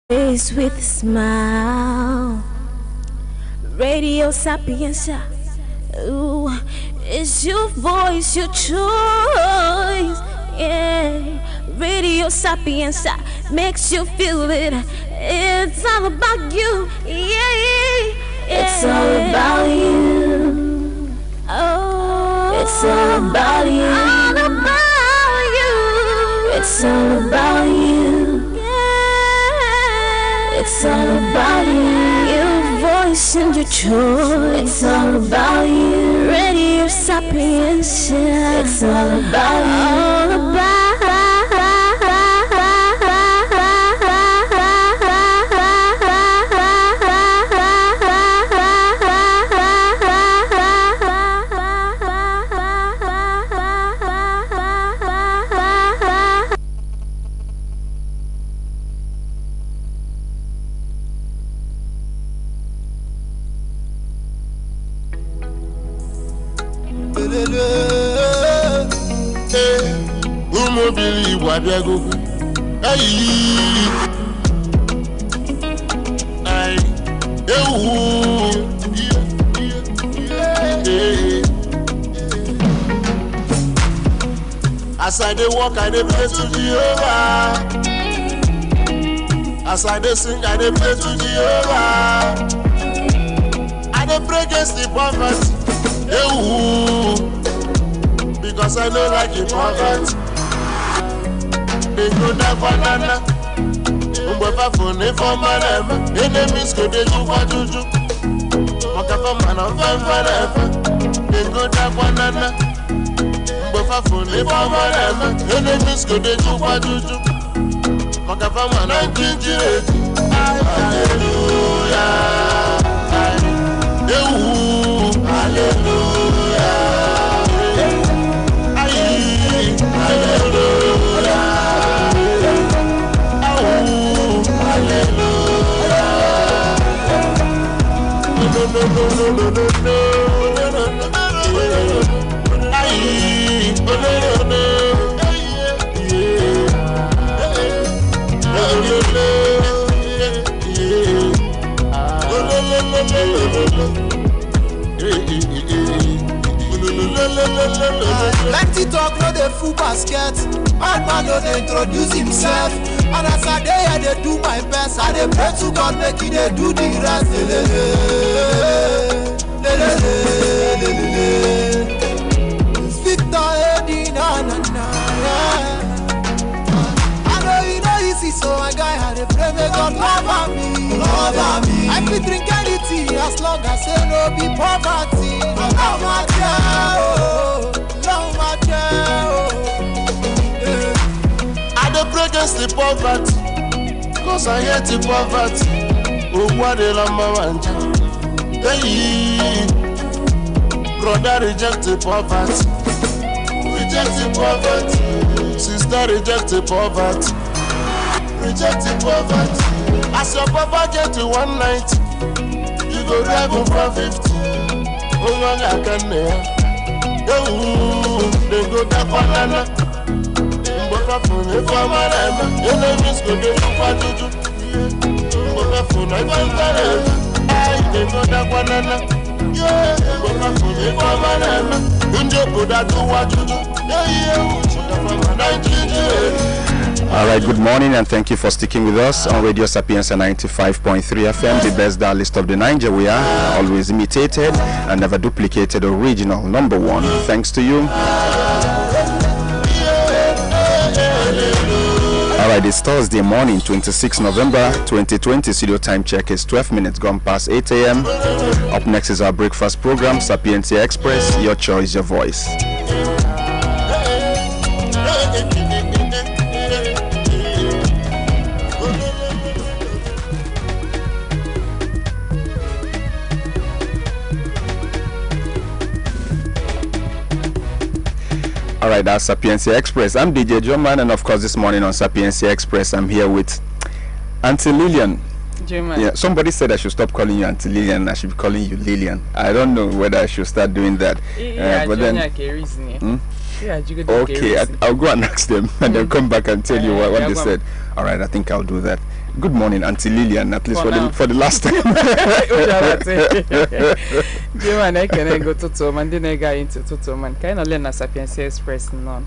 Face with a smile. Radio Sapientia. Ooh, it's your voice, your choice. Yeah. Radio Sapientia makes you feel it. It's all about you. Yeah. It's all about you. Oh, it's all about you. All about you. It's all about you. It's all about you, your voice and your choice. It's all about you, Radio Sapientia. It's all about you, all about. As I dey walk, I dey pray to Jehovah. As I dey sing, I dey pray to Jehovah. I dey pray against the poverty, because I don't like the poverty. They go down banana, umbrella phone for my name. Enemies go dey do for juju. Waka for man of forever. They go down banana. Phone for my name. Enemies go dey do for juju. Waka for man 1908. Hallelujah. Hallelujah. Plenty talk, no dey full basket. Bad man no dey introduce himself. And as I dey, I dey do my best. I dey pray to God make He dey do the rest. It's Victor Eddie, na. I know you know easy, so my guy I dey pray make God love me. I fit drink anything as long as say no be poverty. Love my child, love my child. I dey pray against the poverty, cause I hate the poverty. Oh, what the lama wanja. Hey, brother, reject the poverty. Reject the poverty. Sister, reject the poverty. Reject the poverty. As your papa get to 190, you go drive him for 50. Oh, no, I can't. They go down banana. Phone for my name. Enemies go dey do for juju. Mboka phone I find forever. I dey go down banana. Yeah, mboka phone for my name. Unje boda do what juju. Yeah, mboka 19. All right, good morning and thank you for sticking with us on Radio Sapientia 95.3 FM, the best dial list of the Niger. We are always imitated and never duplicated, original, number one. Thanks to you. All right, it's Thursday morning, 26 November 2020. Studio time check is 12 minutes gone past 8 a.m. Up next is our breakfast program, Sapientia Express. Your choice, your voice. All right, that's Sapientia Express. I'm DJ Joman, and of course, this morning on Sapientia Express, I'm here with Auntie Lillian. Yeah, somebody said I should stop calling you Auntie Lillian. I should be calling you Lillian. I don't know whether I should start doing that. But then, okay, I'll go and ask them and then come back and tell you what they said. All right, I think I'll do that. Good morning, Auntie Lillian, at least for the last time. Jim, I can go to Tom and then I got into Tom and kind of learn a Sapientia Express none.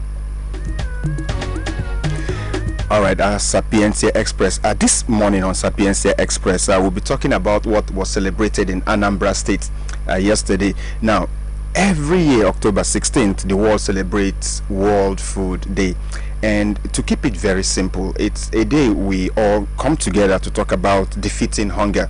All right, Sapientia Express. This morning on Sapientia Express, we'll be talking about what was celebrated in Anambra State yesterday. Now, every year, October 16th, the world celebrates World Food Day. And to keep it very simple, it's a day we all come together to talk about defeating hunger.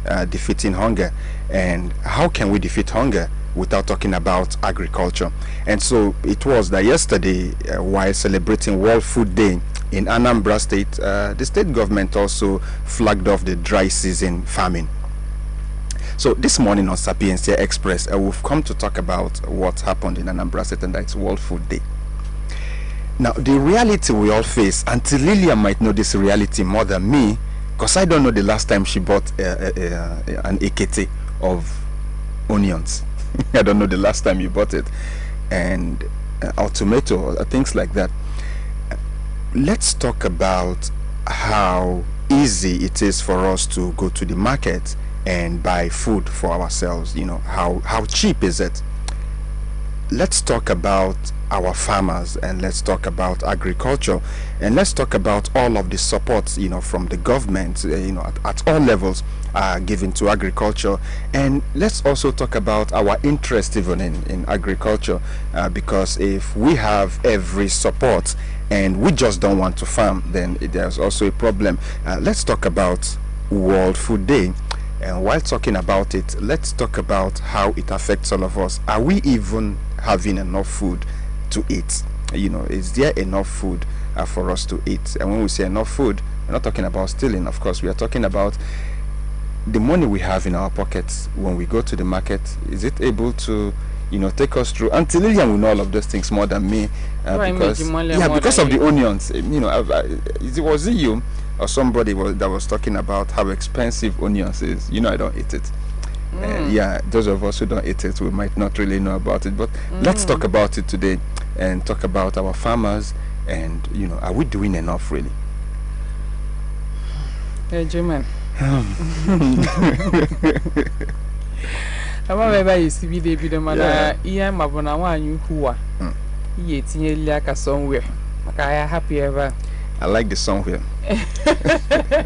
And how can we defeat hunger without talking about agriculture? And so it was that yesterday, while celebrating World Food Day in Anambra State, the state government also flagged off the dry season farming. So this morning on Sapientia Express, we've come to talk about what happened in Anambra State, and that's World Food Day. Now, the reality we all face, Auntie Lilia might know this reality more than me, because I don't know the last time she bought an ekete of onions. I don't know the last time you bought it, and or tomato, or things like that. Let's talk about how easy it is for us to go to the market and buy food for ourselves. You know, how cheap is it? Let's talk about our farmers, and let's talk about agriculture, and let's talk about all of the support, you know, from the government, at all levels given to agriculture. And let's also talk about our interest even in agriculture, because if we have every support and we just don't want to farm, then there's also a problem. Let's talk about World Food Day. And while talking about it, let's talk about how it affects all of us. Are we even having enough food to eat? You know, is there enough food for us to eat? And when we say enough food, we're not talking about stealing, of course. We are talking about the money we have in our pockets when we go to the market. Is it able to, you know, take us through? Auntie Lillian will know all of those things more than me, because of the onions. You know, was it you or somebody that was talking about how expensive onions is? You know, I don't eat it. Those of us who don't eat it, we might not really know about it. But let's talk about it today, and talk about our farmers, and, you know, are we doing enough really? Hey, German. I remember you see the man. Yeah, my bona one you who are. He eating like a somewhere. I am happy ever. I like the somewhere.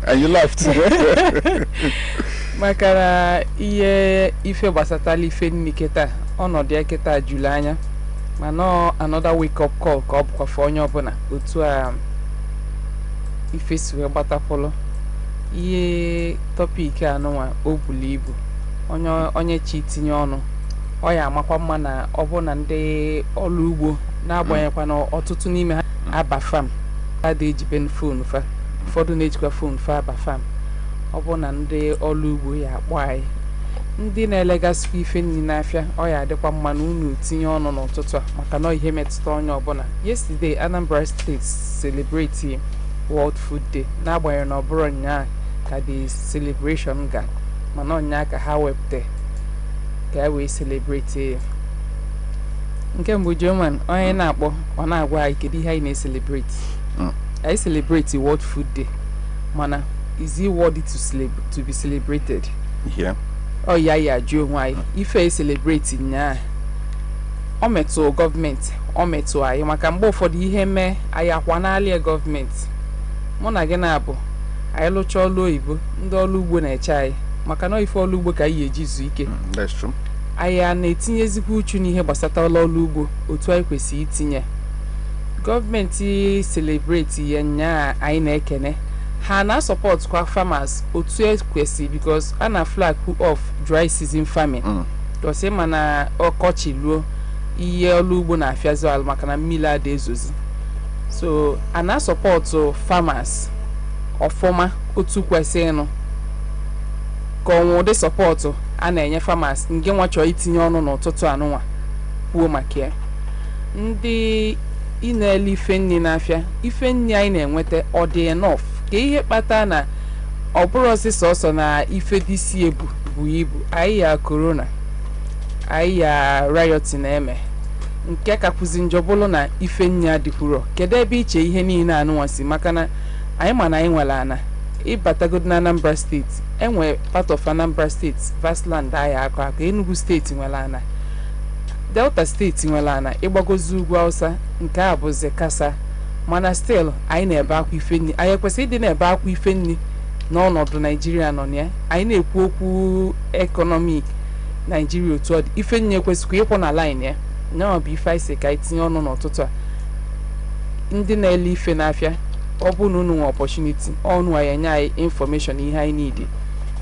And you laughed. Makara iye ife basatali fe niketa ono dia keta Julanya. Mano another wake up call ko for onye obuna otu ife suwe batapolo. Iye topic anwa obulibu. Onye chi tinye ọnụ. Ọ ya amakwa mma na ọbụna ndị ọrụ ugbo na-agbanyekwa na ọtụtụ n'ime ha aba farm. Ada ejiben phone fa. Ụfọdụ na-ejikwa phone fa aba farm. Ọbụna ndị ọrụ ugbo ya akpọ anyị. Ndị na-elegasị ife nri n'afịa, ọ ya adịkwa mma na unu tinye ọnụ n'ụtụtụ a maka na ihe metụta onye ọbụla. Yesterday, Anambra State celebrate World Food Day. Na-agbanyeghị na ọ bụrụ nnyaa ka the celebration ga. Mana nnyaa ka ha wepụta ka we celebrate. Nke mbụ German, onye na-akpọ ọ na-agwa anyị kedu ihe anyị na-celebrate. I celebrate World Food Day. Mana is it worthy to be celebrated? Yeah. Oh yeah, Joe, why? If I celebrate nya, o meto government, o meto ayi maka mgbe ụfọdụ ihe mee ayi akwanali government. Mụ na gị na-abụ ayi lụcha ọlụ oyibo, ndị ọlụ ugbo na-eche ayi maka na ife ọlụ ugbo ka ayi eji zu ike. That's true. Ayi na-etinye ezigbo uchu n'ihe gbasata ọlụ ugbo otu ayi kwesị itinye. Government celebrate ya nya ayi na-ekene. Ha na support kwa farmers otu ekwesị because ana flag off dry season farming. Dose mana ọkọchị luo ihe ọlụ ugbo na afiazo al maka na mmiri ada ezozi. So ana support farmers ọfọma otu kwesị ịnụ. Ka onwe ụdị support a na-enye farmers nke nwa chọọ itinye ọnụ n'ụtụtụ anụnwa kwuo maka ya. Ndị ị na-ele ife nri n'afịa, ife nri anyị na-enweta ọ dị enough. Ka ihe kpata na ọ bụrụ ọsịsọ na ife disi ebu bụ ibu anyị ya corona anyị ya riot na-eme nke kakwụzi njọbụlụ na ife nri adịkwuro kedu ebe iche ihe niile anụnwasị maka na anyị ma na anyị nwere ana ịbatago na Anambra State enwe part of Anambra State vastland aya aka Enugu State nwere ana Delta State nwere ana ịgbagozi ugwu Hausa nke a bụzi kasa mana still anyị na-ebe akwa ife nni anyị kwesịrị ịdị na-ebe akwa ife nni n'ọnọdụ Nigeria nọ ya anyị na-ekwu okwu economic Nigeria otu ọ dị ife nni ekwesịkwa ịkwụ na line ya na ọ bụ ife anyị si ka anyị tinye ọnụ n'ụtụtụ a ndị na-ele ife n'afịa ọ bụ na unu nwe opportunity ọnụ anyị enye anyị information ihe anyị need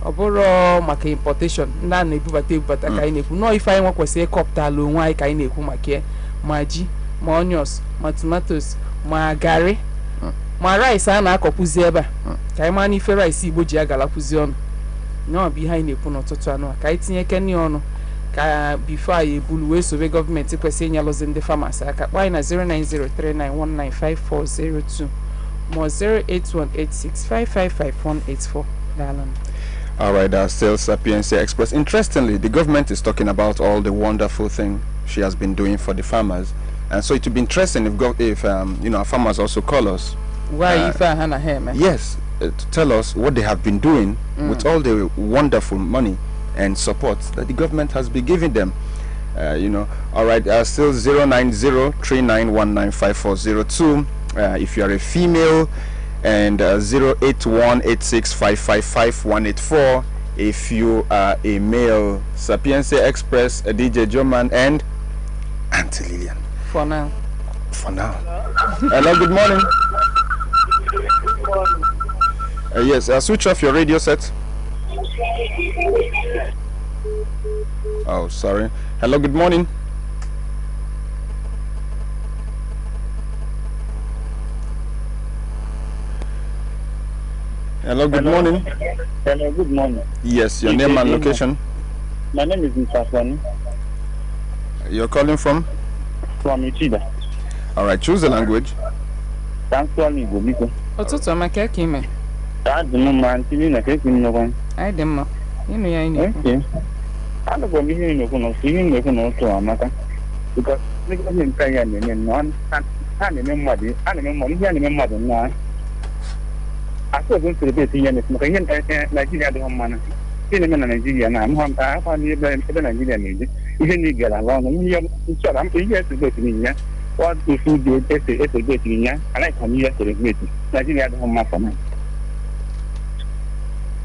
ọ bụrụ maka importation ndị a na-ebubata ka anyị na-ekwu nọọ ife anyị nwe kwesịrị ịkọpụta ala onwe anyị ka anyị na-ekwu maka ya ma ji ma onions ma tomatoes ma garị ma rice a na-akọpụzi ebe a ka anyị maa n'ife rice Igbo ji agalakwụzi ọnụ nọọ bụ ihe anyị na-ekwu n'ụtụtụ anụ ka anyị tinye keni ọnụ ka bifo anyị ebulu wee sobe gọọmenti kwesịrị ịnyalụzi ndị farmers aka kpọọ anyị na 09039195402 ma 08186555184. All right, still Sapientia Express. Interestingly, the government is talking about all the wonderful thing she has been doing for the farmers, and so it would be interesting if our farmers also call us. Why yes, to tell us what they have been doing with all the wonderful money and support that the government has been giving them. All right, still 09039195402 if you are a female, and 08186555184 if you are a male. Sapientia Express, DJ Joman and Auntie Lillian. For now. Hello, good morning. Yes, switch off your radio set. Oh, sorry. Hello, good morning. Hello, good morning. Hello, good morning. Yes, your name and location. My name is Mr. Swani. You're calling from? From Ichida. All right, choose the language. Thanks for me, Bobiko. Ọtụtụ amaka ka ime. Adị m ma ntị na ka esi nnọkwa. Anyị dị mma. Ịnụ ya ịnụ. Okay. Adịkwa m ihe nnọkwa na ihe nnọkwa na otu amaka. Because ndị gọọmenti anyị na-eme nnọọ ha na-eme mmadụ ihe a na-eme mmadụ nnọọ. Asọzụ nsiribeti ihe na-esi maka ihe Nigeria adịghị mma na ihe na-eme na Nigeria na amụha mta akwa n'ebe Nigeria na-eje ihe na igara ala ọnụ ihe nchọrọ ihe esebeti n'ihe ya ọ tụfu dị esebeti ya anaghịkwa n'ihe esebeti Nigeria adịghị mma fọ na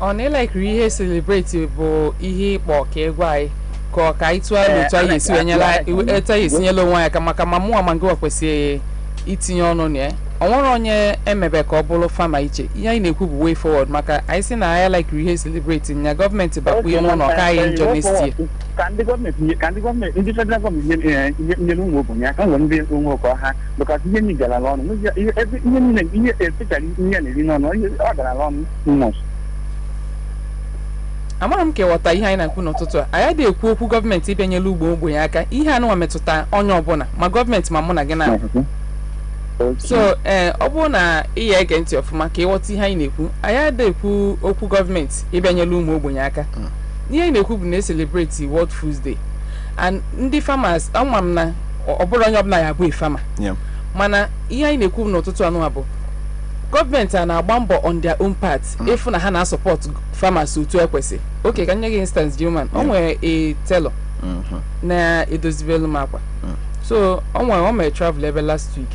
ọ na-elekiri ihe celebrate bụ ihe ịkpọ ka egwu anyị ka ọ ka anyị tụọ otu anyị esi esinyela onwe anyị maka ma mụnwa ma ngịwa kwesịrị itinye ọnụ na ya ọ nwere onye emebe ka ọ bụrụ fama iche ihe anyị na-ekwu bụ way forward maka anyị si na anyị like ihe celebrate nya gọọmenti bakwu ihe n'ụlọ ka anyị njọ n'esti ka ndị gọọmenti ndị federal gọọmenti nyere ụmụ obodo ya ka nwere ndị onwe ụkọ ha maka ihe ndị gara n'ọnụ ihe niile ihe especially ihe na-eri n'ọnụ ọ gara n'ọnụ nọ amara m ka ịghọta ihe anyị na-ekwu n'ụtụtụ a anyị dị ekwu okwu gọọmenti ịbịanyela ugbo ogbenye aka ihe anụnwa metụta onye ọbụla ma gọọmenti ma mụ na gị na so ọ bụrụ na ị ya ege ntị ọfụma ka ịghọta ihe anyị na-ekwu anyị adị ekwu okwu gọọmenti ịbịanyela ụmụ ogbenye aka ihe anyị na-ekwu bụ na celebrate World Foods Day and ndị farmers anwa m na ọ bụrụ onye ọbụla ya bụ fama mana ihe anyị na-ekwu n'ụtụtụ anụnwa bụ gọọmenti a na-agba mbọ on their own part ịfụ na ha na-asọpọt farmers otu ekwesị oke ka nye gị instance German o nwere a tailor na-edozibelu m akwa so o mere travel ebe last week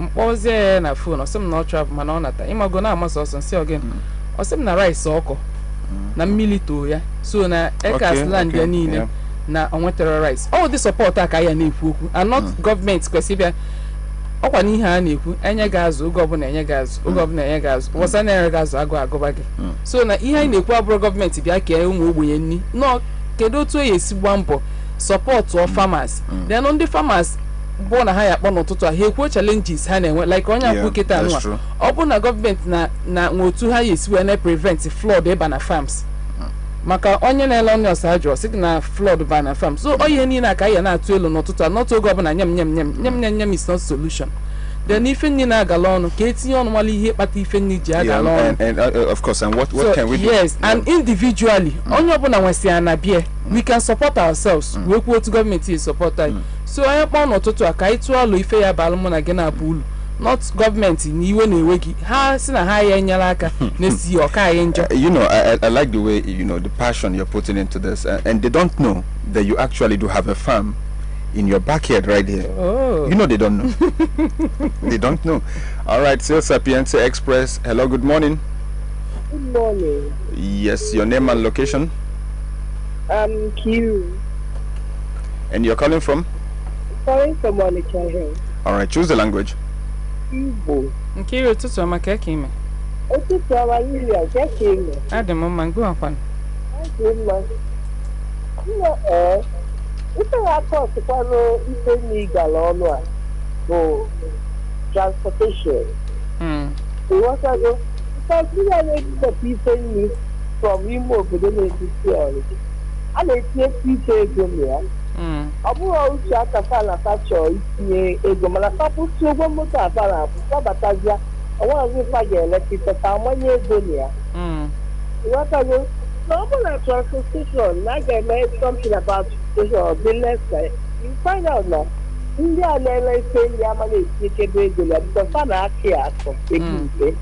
mkpọzie na phone ọsị m na ọ travel mana ọ nata ịmago na amasị ọsọ nsị ọgịn ọsị m na rice ọkọ na mmiri too ya so na ekas land ya niile na o nwetara rice all the support a ka ya na-ekwu okwu and not gọọmenti kwesị bịa ọkwa n'ihe a na-ekwu enye gị azụ oge ọbụla enye gị azụ oge ọbụla enye gị azụ wọsa na-ere gị azụ agụba gị so na ihe anyị na-ekwu abụrụ gọọmenti bịa kee ụmụ ogbenye nri nọ kedu otu e esi gba mbọ sọpọtụ farmers then ndị farmers bụ na ha ya akpọ n'ụtụtụ a ha ekwuo challenges ha na-enwe like onye akwụ kịta anụwa ọ bụ na gọọmenti na nwe otu ha ya esi wee na-prevent flood ịba na farms maka onye na-ele onye ọsa ajụ sị na flood ba na farm so onye niile aka ya na-atụ elu n'ụtụtụ a n'otu oge ọbụla nyem is not solution then ife nni na-agala ọnụ ka etinye ọnụ nwale ihe kpata ife nni ji agala ọnụ and of course and what can we do? Yes, and individually onye ọbụla nwesịa na bie we can support ourselves wee kwuo otu gọọmenti support anyị so onye kpọọ n'ụtụtụ a ka anyị tụọ alụ ife ya balụ mụ na gị na-abụ ulu not government niwe na-ewe gị ha si na ha ya enyere aka na-esi ọka anyị njọ. You know, I like the way, you know, the passion you're putting into this, and they don't know that you actually do have a farm in your backyard right here. Oh. You know they don't know. They don't know. All right, Sapientia Express. Hello, good morning. Good morning. Yes, your name and location? Q. And you're calling from? Calling from Onitsha here. All right, choose the language. Igbo. Nkiri ụtụtụ ọma ka eke ime. Ụtụtụ ọma yiri a ka eke ime. Adị m mma ngụ akwan. Adị mma. Ife na-akọ ọtụkwanụ ife n'ịgala ọnụ a bụ transportation. Ịghọtago? Because ndị a na-ebupụta ife nri from ime obodo na-etiti ọrịa. A na-etinye ife ego na ya. Ọ bụrụ uche aka fa na fa chọrọ itinye ego mana fapụtụ ụgwọ moto aba na-abụ fabatazia ọnwaghị fa ga-elekọta fa amanye ego na ya. Ịghọtago? Na ọ bụrụ na transportation na a ga-eme something about transportation or business you find out na ndị a na-ele ife ndị ama na-etinye ebe ego na because fa na-akị ya akọ ego nke.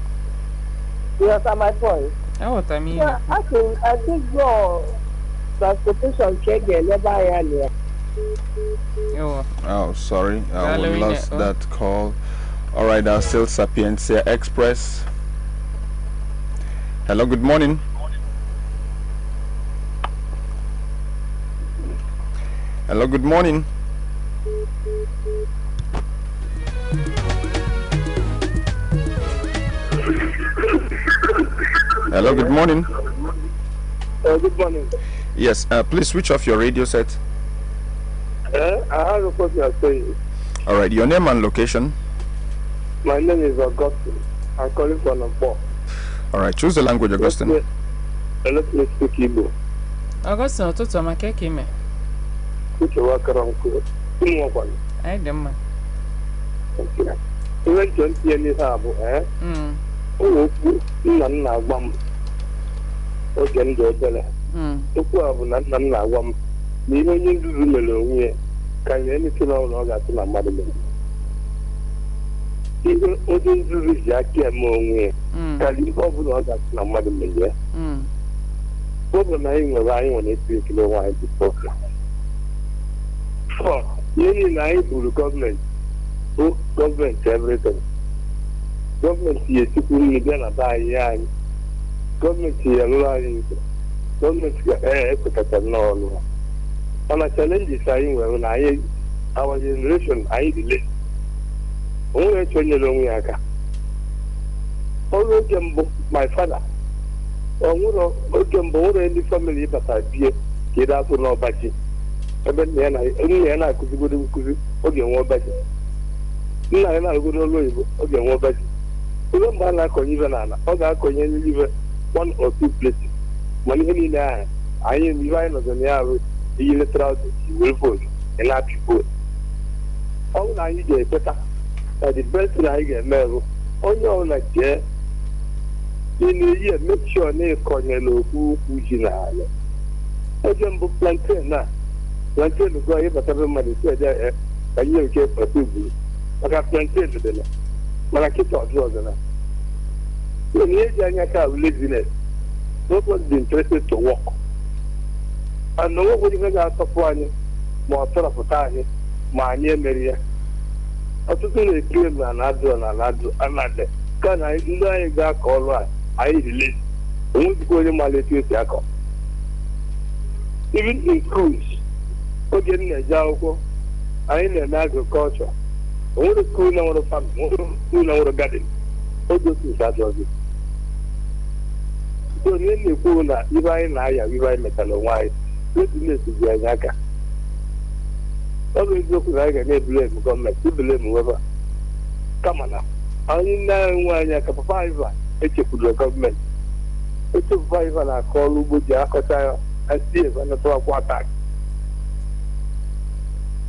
You understand my point? Aghọta m ihe. Yeah, I think no transportation can get never here. Oh, sorry, we lost that call. All right, still Sapientia Express. Hello, good morning. Hello, good morning. Hello, good morning. Good morning. Yes, please switch off your radio set. I have a question to say. All right, your name and location? My name is Augustine. I'm calling from Nampo. All right, choose the language, Augustine. Let me speak Igbo. Augustine, ụtụtụ ọma ka eke ime. Uche wakara nkụ. Ụmụ ọkwanye. Anyị dị mma. Ihe nche ntinye n'ihe a bụ ụmụ okwu nna m na-agwa m oge m dị obere. Okwu a bụ na nna m na-agwa m na ihe onye nzuzu mere onwe ya ka ihe emetụla ọrụ ọ ga-atụ na mmadụ mere. Ihe onye nzuzu ji aka eme onwe ya karịa ihe ọ bụla ọ ga-atụ na mmadụ mere ya. Problem anyị nwere esi ekele nwaanyị dị program. Ihe niile anyị buru gọọmenti bụ gọọmenti everything. Gọọmenti ya esikwu nri bịa na be anyị gọọmenti ya lụrụ anyị nke gọọmenti ga-ekpekata n'ọrụ ha mana challenges anyị nwere na anyị our generation anyị dị late onwe chọnyere onwe ya aka ọrụ oge mbụ my father ọ oge mbụ nwere ndị family bata bie ka ịda atụ n'ọbachi ebe nne ya na-akụzigodo nkụzi oge nwe ọbachi nna ya na-arụgodo ọrụ oyibo oge nwe ọbachi ebe mgbe a na-akọnye ibe n'ala ọ ga-akọnye n'ibe 1 or 2 places mana ihe niile ahụ anyị ibe anyị nọzọ na ya arụ iyi letara were vote ị na-apị vote ọ bụrụ na anyị ga-ekweta na the best thing anyị ga-eme bụ onye ọbụla jee ị na-eyi make sure na ịkọnyere okwu ukwu ji n'ala oge mbụ plantain gụọ ịbatabe mmadụ si eje ka nye nke pata ugburu maka plantain dịla mana kịta ọjụ ọzọ na ihe eji anya ka laziness nobody is interested to work and nobody ga-asọpụ anyị ma ọ tọrọpụta anyị ma anyị emeri ya ọtụtụ na-ekiri na anadụ ka na ndị anyị ga-akọ ọrụ a anyị release onwezikwa onye mara etu esi akọ even in schools oge m na-eje akwụkwọ anyị na-eme agrikọlchọ onwere skuul na nwere farm onwere skuul na nwere garden oge otu nke adọzi so onye na-ekwu na ibe anyị na-aya ibe anyị metara onwe anyị business ji anyị aka ọ bụ eziokwu na anyị ga na-ebule emu gọọmenti ibule emu weba kama na anyị na-enwe anyị aka papa iva echekwuru gọọmenti echekwupa iva na-akọ ọrụ ugbo ji akọcha ya asi ebe natụwakwa tak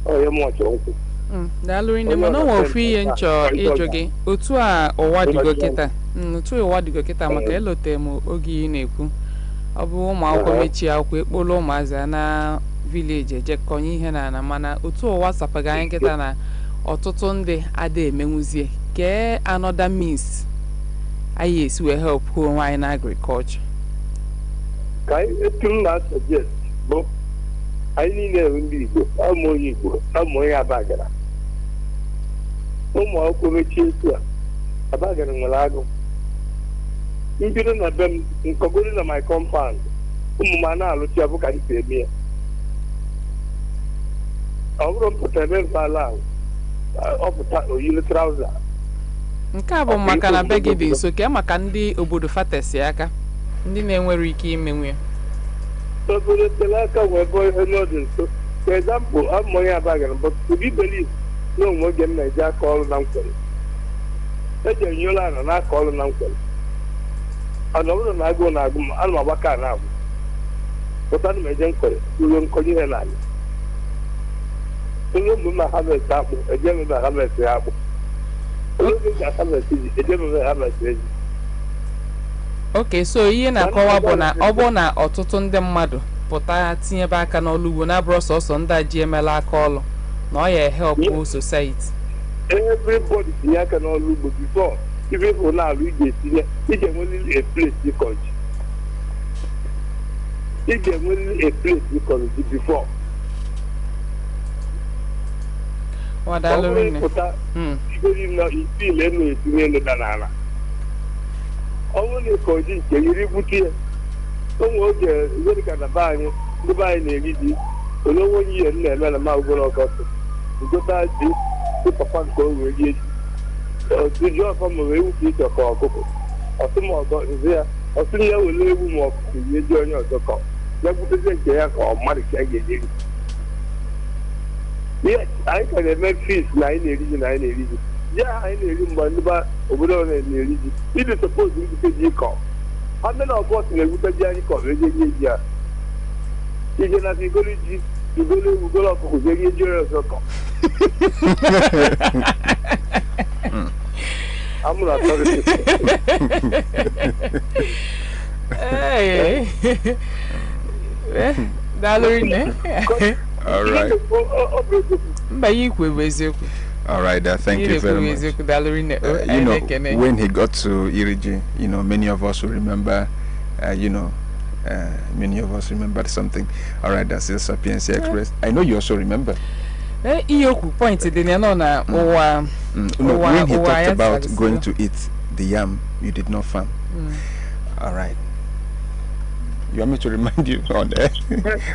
onye mọchọ nkwụ daalụ rinne mana ọ nwe ofu ihe nchọ ịjụ gị otu a ụwa dịgo kịta maka elote m oge ị na-ekwu ọ bụ ụmụ akwụkwọ mechie akwụkwọ ekpolo ụmụazị na vileji ejekọnye ihe na mana otu ụwa sapaga anyị nkịta na ọtụtụ ndị ada emenwuzie get another means IS will help who in agriculture. Can not suggest, but I need a window. I'm more equal. I'm more a bagger. No more committee a bagger in Malago. You didn't have them in Cogolina, my compound. Umana, which you have pay me. I won't put a very far of the trouser. Nkabo makana begi di so ke maka ndi obodo fatesi aka ndi na-enwere ike imenwe. So for the telaka we boy another so for example I'm money abagan but to be believe no mo get Nigeria call nam kwere. E je nyola na call nam kwere. Ano na go na agum anu abaka na abu. But anu me jen kwere you nkonyi na ani. So no mo na harvest abu e je me na harvest abu. Okay, so ihe na-akọwa bụ na ọ bụ na ọtụtụ ndị mmadụ pụta tinyebe aka n'ọlụ ugbo na-abụrụ sọsọ ndị a ji emela aka ọlụ na ọ ya help society. Everybody tinye aka n'ọlụ ugbo before even for na alụ ije tinye ije nwere a place ịkọji. Ije nwere a place ịkọji before. What I learned. Only coding, you put here. Don't work very kind of buying, the buying a lady, the low 1 year and then a mouth will got to go back to Papa go with it. To draw from a way with a cocoa. Or some more got there, or some year will live more to join your doctor. That would be there or money again. Yes, I can make fees 980. Yeah, I need him, but over there in the religion. It is supposed to be a call. How many of us will be a Johnny call? Yeah. You can have to go to go up with a year or call. I'm not sorry. Hey, all right. All right, thank you very much. You know, when he got to Iriji, you know, many of us will remember, many of us remembered something. All right, that's the Sapientia Express. I know you also remember. When he talked about going to eat the yam, you did not farm. All right. You want me to remind you on there?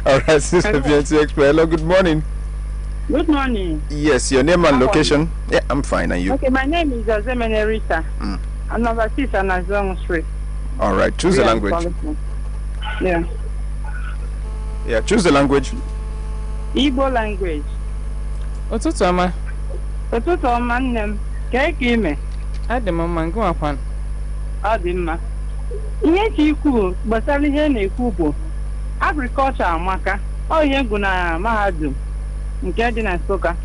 All right, Sapientia Express. Hello, good morning. Good morning. Yes, your name and location? Yeah, I'm fine. And you? Okay, my name is Rita. I'm number 6 on Azong Street. All right, choose the language. Yeah. Yeah, choose the language. Igbo language. Otutu ama. Otutu ama nnem. Keke ime. Adịm mma ngwa kwan. Adịmma. Ihe chi ikwu gbasara ihe na-ekwu bụ agriculture amaka. Ọ ihe ngụ na mahadum nke dị na Nsụka.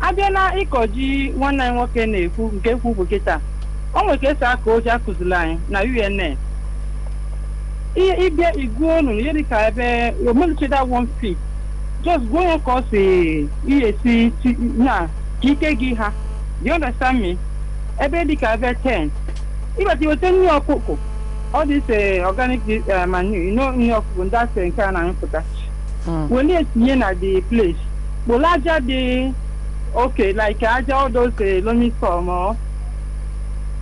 Abịa na ịkọji nwanne anyị nwoke na-ekwu nke kwupụ kịta. O nwere ka esi aka oji akụziri anyị na UNN. Ịbịa igwe unu ihe dị ka ebe omelichida 1 feet. Just go on cause EAC na kike gi ha. Do you understand me? Ebe dị ka ebe 10. If you were new ọkụkọ, all this organic manure, you know, new ọkụkọ that's nke a na-apụta. When you see na the place, well, aja the okay, like aja all those loamy soil or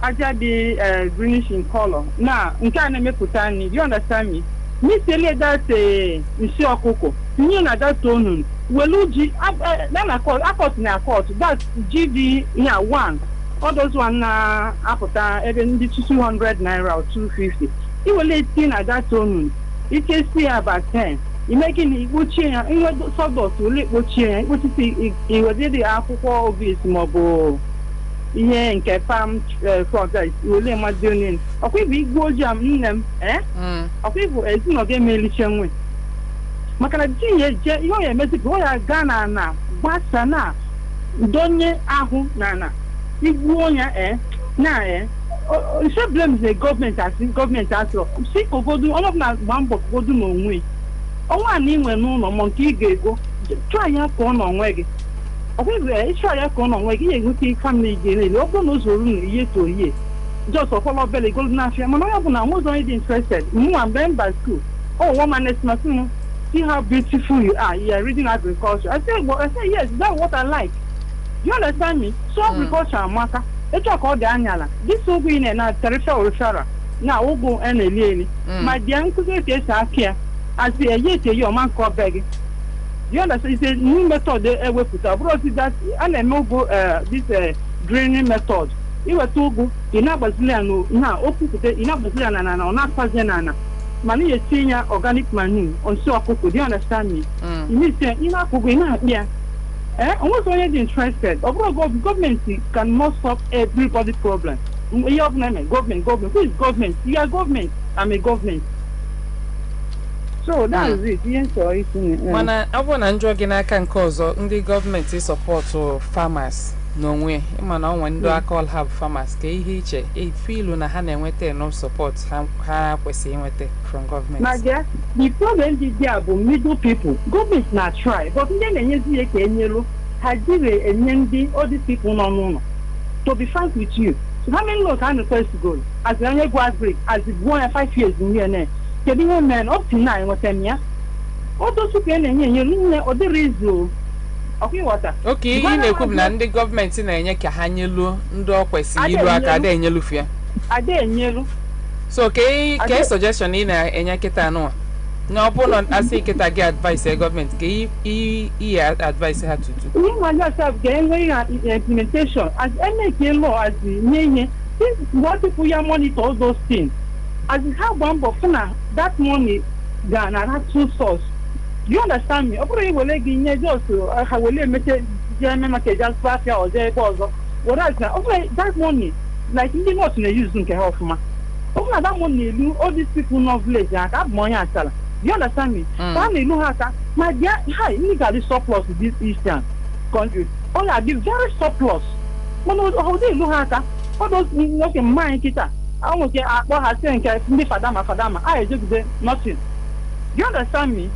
aja the greenish in color. Now, nke a na-emepụta nri. Do you understand me? Me say that isi ọkụkọ, tinye na that tonu. Welu ji na akọt na akọt. That's GD yeah 1. All those one apụta ebe ndị 200 naira or 250. I will let in at that tone. It can see about 10. You making it good chair, you know, sawdust will let go chair, what you see, it was the akwụkwọ obvious mobile. Ihe nke farm products, you will let my doing. Okay, we go jam in them, eh? Okay, it's not game melichenwe. Makana ji you are message go ya Ghana na, gbasa na, donye ahụ na. She blames the government as well. See, go do all of that bamboo go do no way. Oh, I need when no monkey go. Try your phone on way. I think it's sure I can like you family again. Open those room year to year. Just for follow belly gold national. Man, I was already interested. I'm going by school. Oh, woman, let's not see how beautiful you are. You're reading agriculture. I said, yes, that's what I like. You understand me? So agriculture and marker. Let's talk about the annual. This will be in a territorial referral. Now we'll go and a my dear uncle is here. As the year to your man called begging. You understand? It's a new method they will put up. That and no go this draining method. You were too good. In a Brazilian now, open in a Brazilian and not Paziana. Money is senior organic manure on so cocoa. Do you understand me? You need to in a cocoa here. I was already interested. Government cannot solve everybody's problem. You have government. Who is government? You are government. I'm a government. So that is it. Yes, so it's when I want to enjoy can cause the government support farmers. No way. Man, when do I call have farmers? It feel na ha na no support ha kwesi from government. My dear, the problem is there about middle people. Government not try, but then they say yellow had and all these people no. To be frank with you, so how many laws are first to go? As the young go break, as the 1 and 5 years in here, the young man up to 9 or 10 years. All those who can you or the reason. Okay, water. Okay, you know, the government in a Kahanyelu, Ndo Kwesi, Ade and Yelufia. Ade and Yelu. So, okay, suggestion in a Yaketano. No, opponent, I say, get advice, government, advice her to do. You want yourself getting implementation as any law as the name. What if we are monitor all those things? As you have one buffer, that money, then that's two source. You understand me? Operating will let you just I will limit German just pass or there was what I said. Okay, that money, like you not in the using Kahofma. Okay, that money, all these people not village, I have money at all. You understand me? Family, no hata. My dear, hi, you got the surplus in this Eastern country. All I be very surplus. How they look hata? All those okay, mind kita. I won't get what I think. Fadama. I just did nothing. You understand me?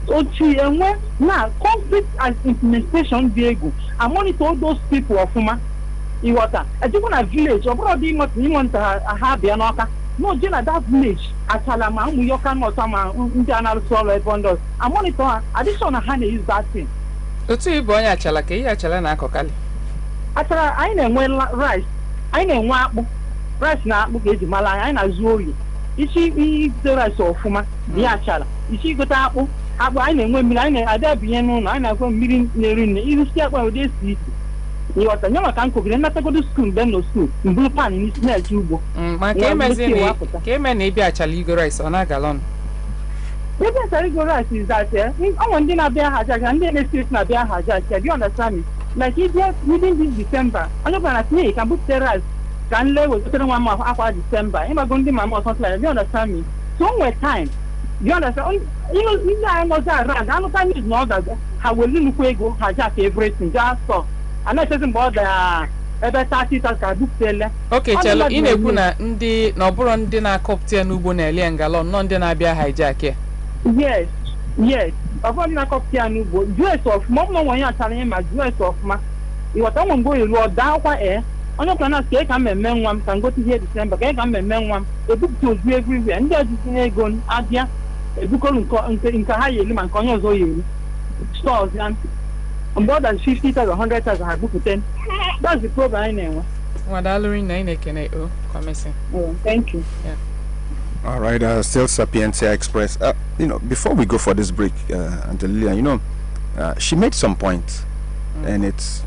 And when now conflict and implementation vehicle, I monitor all those people of Fuma in water. I just want a village or probably not want to have the anoka. No, just that village at Salama, you can not some internal solar bundles. I monitor additional hand use that thing. The two boy at Chalana Kokali. I know rice. I know rice now, Malay, and Azuri. Is she the rice of Fuma? The Achala. Is she got apple? I know women, I there be known, I know from meeting near even step where they see. You are the young uncle, and not go to school, then no school, in blue pan in his near jubo. My came and maybe actually go rice on a gallon. Maybe I go rice is that there. I want dinner bear hazard and then a street na bear hazard. You understand me? Like it just within this December. I know when I say, can put the rice. Can lay with 1 month after December. I'm going to my mouth or something like that. You understand me? Somewhere time. You understand? You I was around. I don't need no that. How will you go? Hijack everything. Just so. I'm not talking about the ebe 30,000 book seller. Okay, chelo ine kuna ndi na oburo ndi na copter n'ugbo na ele ngalon no ndi na bia hijack here. Yes. Oburo ndi na copter n'ugbo. US of mom no wan ya tare ma US of ma. I wata won go ilu oda kwa onye plan na say ka mmemme nwa m ka ngoti here December ka mmemme nwa mebook to do everywhere. Ndi ajisi ego adia ebukolu nke ha yeli ma nke onye ozo yeli. Stores and more than 50,000, 100,000 have booked 10. That's the program anyway. Thank you. Yeah. All right, still Sapientia Express. Before we go for this break, Angelia, she made some points, and it's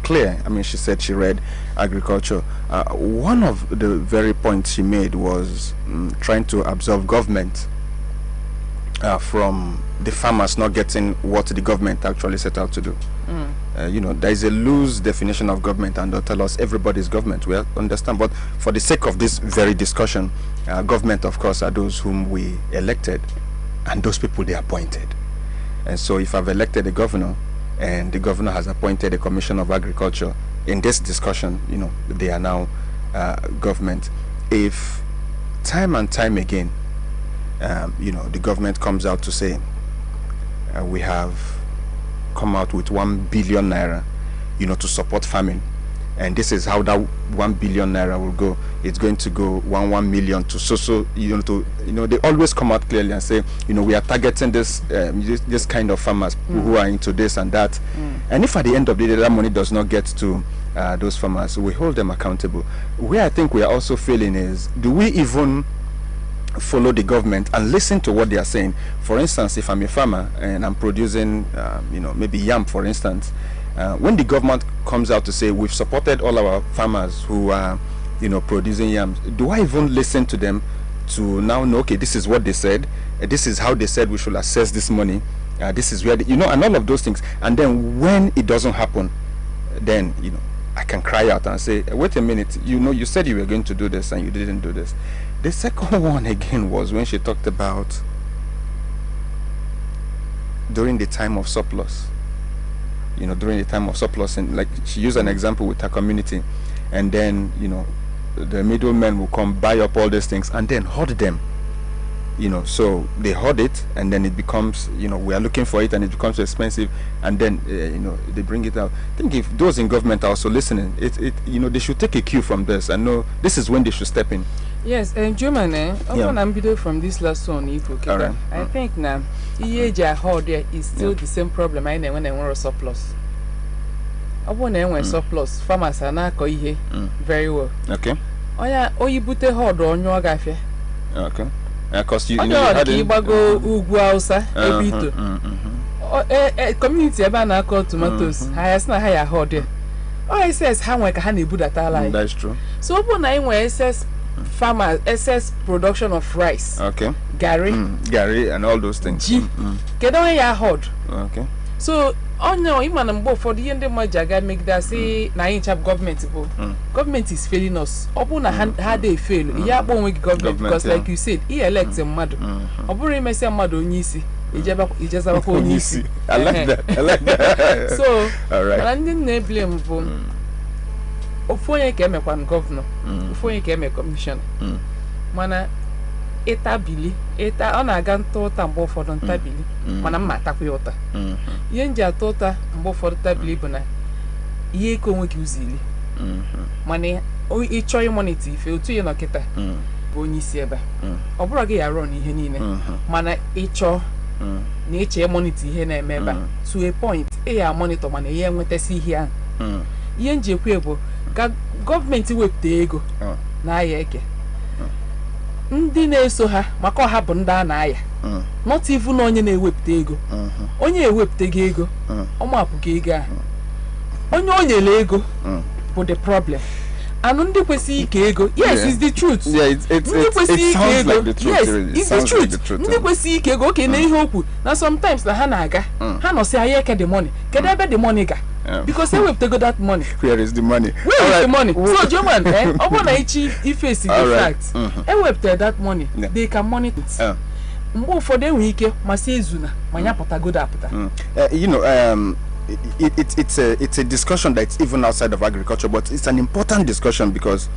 clear. I mean, she said she read agriculture. One of the very points she made was trying to absolve government from the farmers not getting what the government actually set out to do. There is a loose definition of government, and they'll tell us everybody's government. We understand, but for the sake of this very discussion, government, of course, are those whom we elected, and those people they appointed. And so, if I've elected a governor, and the governor has appointed a commission of agriculture, in this discussion, they are now government. If time and time again, the government comes out to say we have come out with 1 billion naira, to support farming. And this is how that 1 billion naira will go. It's going to go 1 million to they always come out clearly and say, we are targeting this kind of farmers who are into this and that. And if at the end of the day that money does not get to those farmers, we hold them accountable. Where I think we are also failing is, do we even follow the government and listen to what they are saying? For instance, if I'm a farmer and I'm producing, maybe yam, for instance, when the government comes out to say we've supported all our farmers who are, producing yams, do I even listen to them to now know, okay, this is what they said, this is how they said we should assess this money, this is where and all of those things. And then when it doesn't happen, then I can cry out and say, wait a minute, you said you were going to do this and you didn't do this. The second one again was when she talked about during the time of surplus. During the time of surplus, and like she used an example with her community, and then the middlemen will come buy up all these things and then hoard them. So they hoard it, and then it becomes, we are looking for it and it becomes expensive, and then they bring it out. I think if those in government are also listening, they should take a cue from this and know this is when they should step in. Yes, and German, I'm from this last one. Right. I think now, hoard there is still the same problem. I know when I want a surplus. I want to surplus. Farmers are not very well. Okay. Oh yeah, you put a hoard on your gaffy. Okay. Because you go Uguausa, community about called tomatoes. I has not higher hoard there. Oh, it says how like a honey Buddha. That's true. So when I SS farmers excess production of rice. Okay. Gary and all those things. Get on your hoard. Okay. So even for the end of my jaga make that say na in chap government government is failing us. Open how they fail. Yeah, bon with government because like you said, he elects a mad. Open me say mad onyisi. I like that. So all right. And then blame for Ofoye came a governor, Ofoye came a commissioner. Mana etabili, eta on a gun tota mbo for don tabili, mana matakuota. Yenja tota mbo for tabili bona, ye ko wiki uzili. Mane, o ichoy money if you to your kita, boni sieba. Obragi a run in henine, mana icho. Nature monitor here na member to a point monitor man ye nwete see here ye nje kwebo government wepụta ego na aya eke ndị na-eso ha maka ha bụ ndị a na-aya not even onye na-ewepụta ego onye ewepụta ego ọ mapụga ego a onye le ego bụ the problem. And ndị kwesị ike ego, yes, it's the truth. Yeah, it sounds like the truth. Yes, it's the truth. Ndị kwesị ike ego, okay, na ihe okwu. Na sometimes na ha na-aga, ha no say ayeke the money. Kedu ebe the money ga? Because they will take that money. Where is the money? Where is the money? So German, obo na ichi ife the fact. E wepụta that money, they can monitor it. Mgbe ụfọdụ enwe ike ma sị ezuna, ma nya pụta go da pụta. It's a discussion that's even outside of agriculture, but it's an important discussion because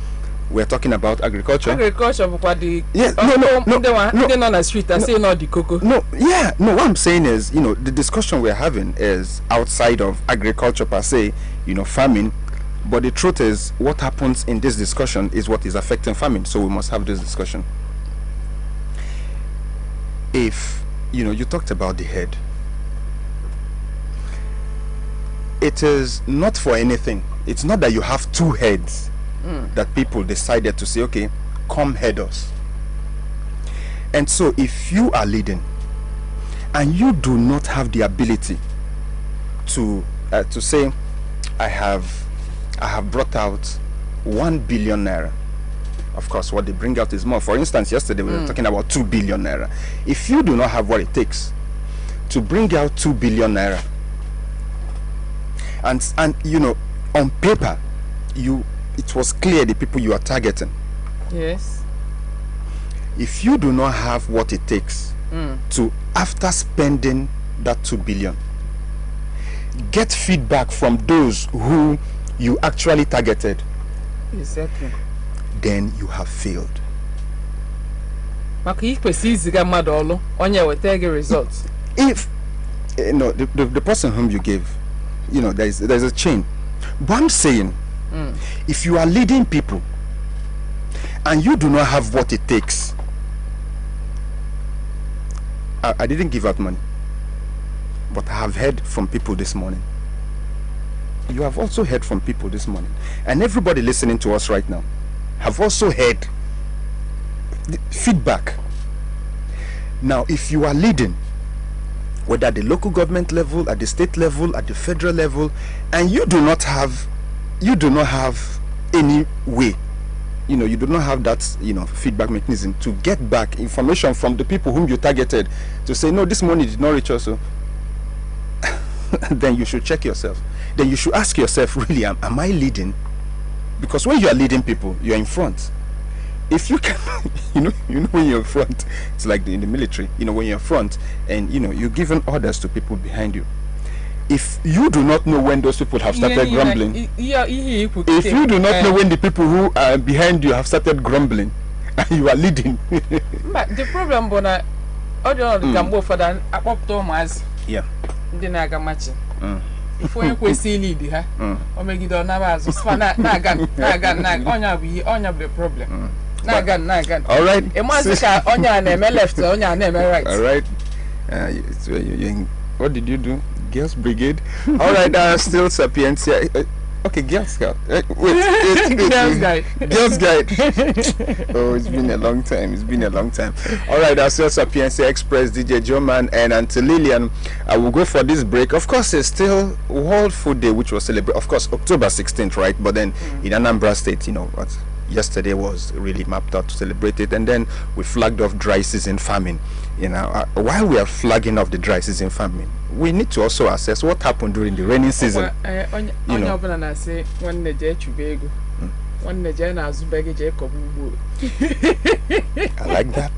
we're talking about agriculture. Agriculture, but the no, on the street, I say not the cocoa. No, what I'm saying is, the discussion we're having is outside of agriculture per se, farming. But the truth is, what happens in this discussion is what is affecting farming. So we must have this discussion. If you talked about the head. It is not for anything. It's not that you have two heads that people decided to say, okay, come head us. And so if you are leading and you do not have the ability to say, I have brought out 1 billion naira. Of course, what they bring out is more. For instance, yesterday we were talking about 2 billion naira. If you do not have what it takes to bring out 2 billion naira, and on paper it was clear the people you are targeting. Yes. If you do not have what it takes to, after spending that 2 billion, get feedback from those who you actually targeted, exactly, then you have failed. Results. the person whom you gave, there's a chain. But I'm saying, if you are leading people and you do not have what it takes, I didn't give out money, but I have heard from people this morning. You have also heard from people this morning, and everybody listening to us right now have also heard the feedback. Now, if you are leading, whether at the local government level, at the state level, at the federal level, and you do not have any way, you do not have that feedback mechanism to get back information from the people whom you targeted to say, no, this money did not reach us, so then you should check yourself. Then you should ask yourself, really, am I leading? Because when you are leading people, you are in front. If you can, when you're in front, it's like in the military, when you're front and you're giving orders to people behind you. If you do not know when those people have started grumbling, if you do not know when the people who are behind you have started grumbling, and you are leading. But the problem, Bona, Gambo for that, Thomas. Yeah. Didn't match. If we see lead, or make it on our nagan, on the problem. Nagan. All right. A master on your name left, on your name right. All right. What did you do? Girls Brigade. All right. Still Sapientia. Okay, Girls Guide. Girls Guide. Girls Guide. Oh, it's been a long time. All right. Still Sapientia Express, DJ Joman, and Auntie Lillian. I will go for this break. Of course, it's still World Food Day, which was celebrated. Of course, October 16th, right? But then in Anambra State, what? Yesterday was really mapped out to celebrate it, and then we flagged off dry season farming. While we are flagging off the dry season farming, we need to also assess what happened during the rainy season. I say when the jet chubego, when the jet has baggage. I like that.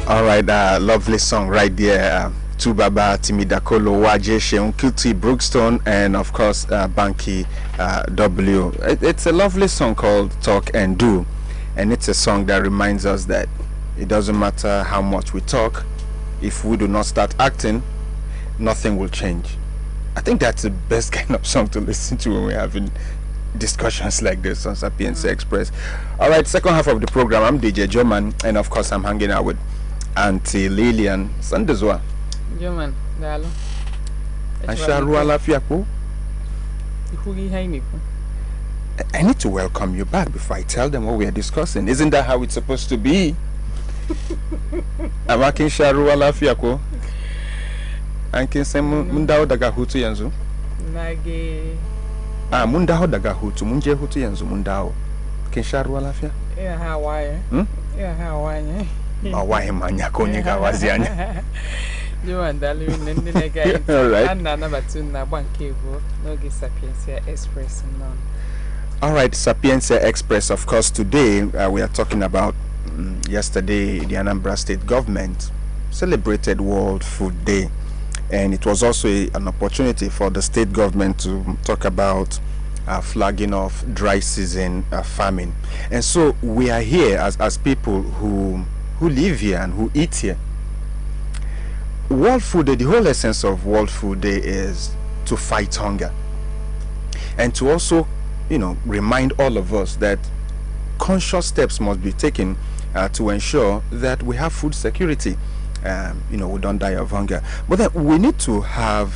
All right, lovely song right there. Tubaba, Timidakolo, Waje, Sheun Kuti, Brookstone, and of course Banky W. It's a lovely song called Talk and Do, and it's a song that reminds us that it doesn't matter how much we talk, if we do not start acting, nothing will change. I think that's the best kind of song to listen to when we're having discussions like this on Sapientia Express. All right, second half of the program, I'm DJ Joman, and of course I'm hanging out with Auntie Lillian Sandezwa. Joman, dalo. Ansharu alafiapo. I need to welcome you back before I tell them what we are discussing. Isn't that how it's supposed to be? Amakin sharu alafiapo. Ankin se mundao daga hutu yanzu. Nage. Mundao daga hutu, munje hutu yanzu mundao. Kin sharu alafia? Yeah, Hawaii. Yeah, Hawaii. Hawaii manya konyega wazianya. You and Dalu Nendega. All right. And number 2 na Banky no give Sapientia Express none. All right, Sapientia Express. Of course, today we are talking about yesterday the Anambra State government celebrated World Food Day, and it was also an opportunity for the state government to talk about flagging off dry season farming. And so we are here as people who live here and who eat here. World Food Day, the whole essence of World Food Day is to fight hunger, and to also, remind all of us that conscious steps must be taken to ensure that we have food security. We don't die of hunger. But then we need to have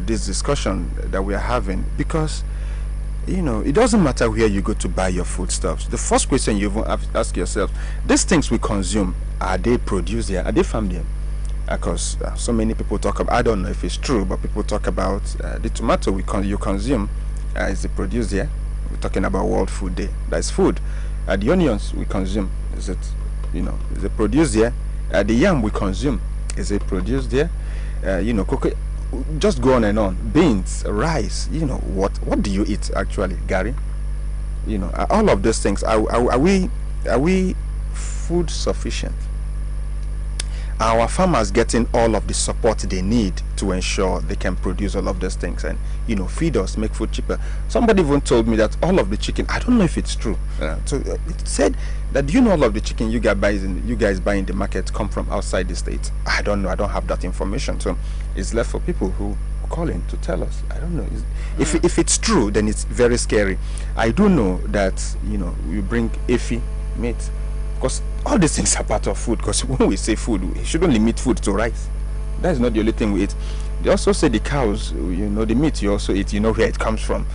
this discussion that we are having, because it doesn't matter where you go to buy your foodstuffs. The first question you even have to ask yourself: these things we consume, are they produced here? Are they farmed here? Because so many people talk about, I don't know if it's true, but people talk about the tomato you consume, is it produced here? We're talking about World Food Day. That's food. The onions we consume, is it produced here? The yam we consume, is it produced here? Cocoa, just go on and on. Beans, rice, what do you eat actually, Gary? All of those things, are we food sufficient? Our farmers getting all of the support they need to ensure they can produce all of those things and feed us, make food cheaper. Somebody even told me that all of the chicken, I don't know if it's true, so it said that all of the chicken you guys buy in the market come from outside the state. I don't know, I don't have that information, so it's left for people who call in to tell us. I don't know. If it's true, then it's very scary. I do know that you bring Efi meat, because all these things are part of food. Because when we say food, we shouldn't limit food to rice. That is not the only thing we eat. They also say the cows, the meat you also eat, where it comes from.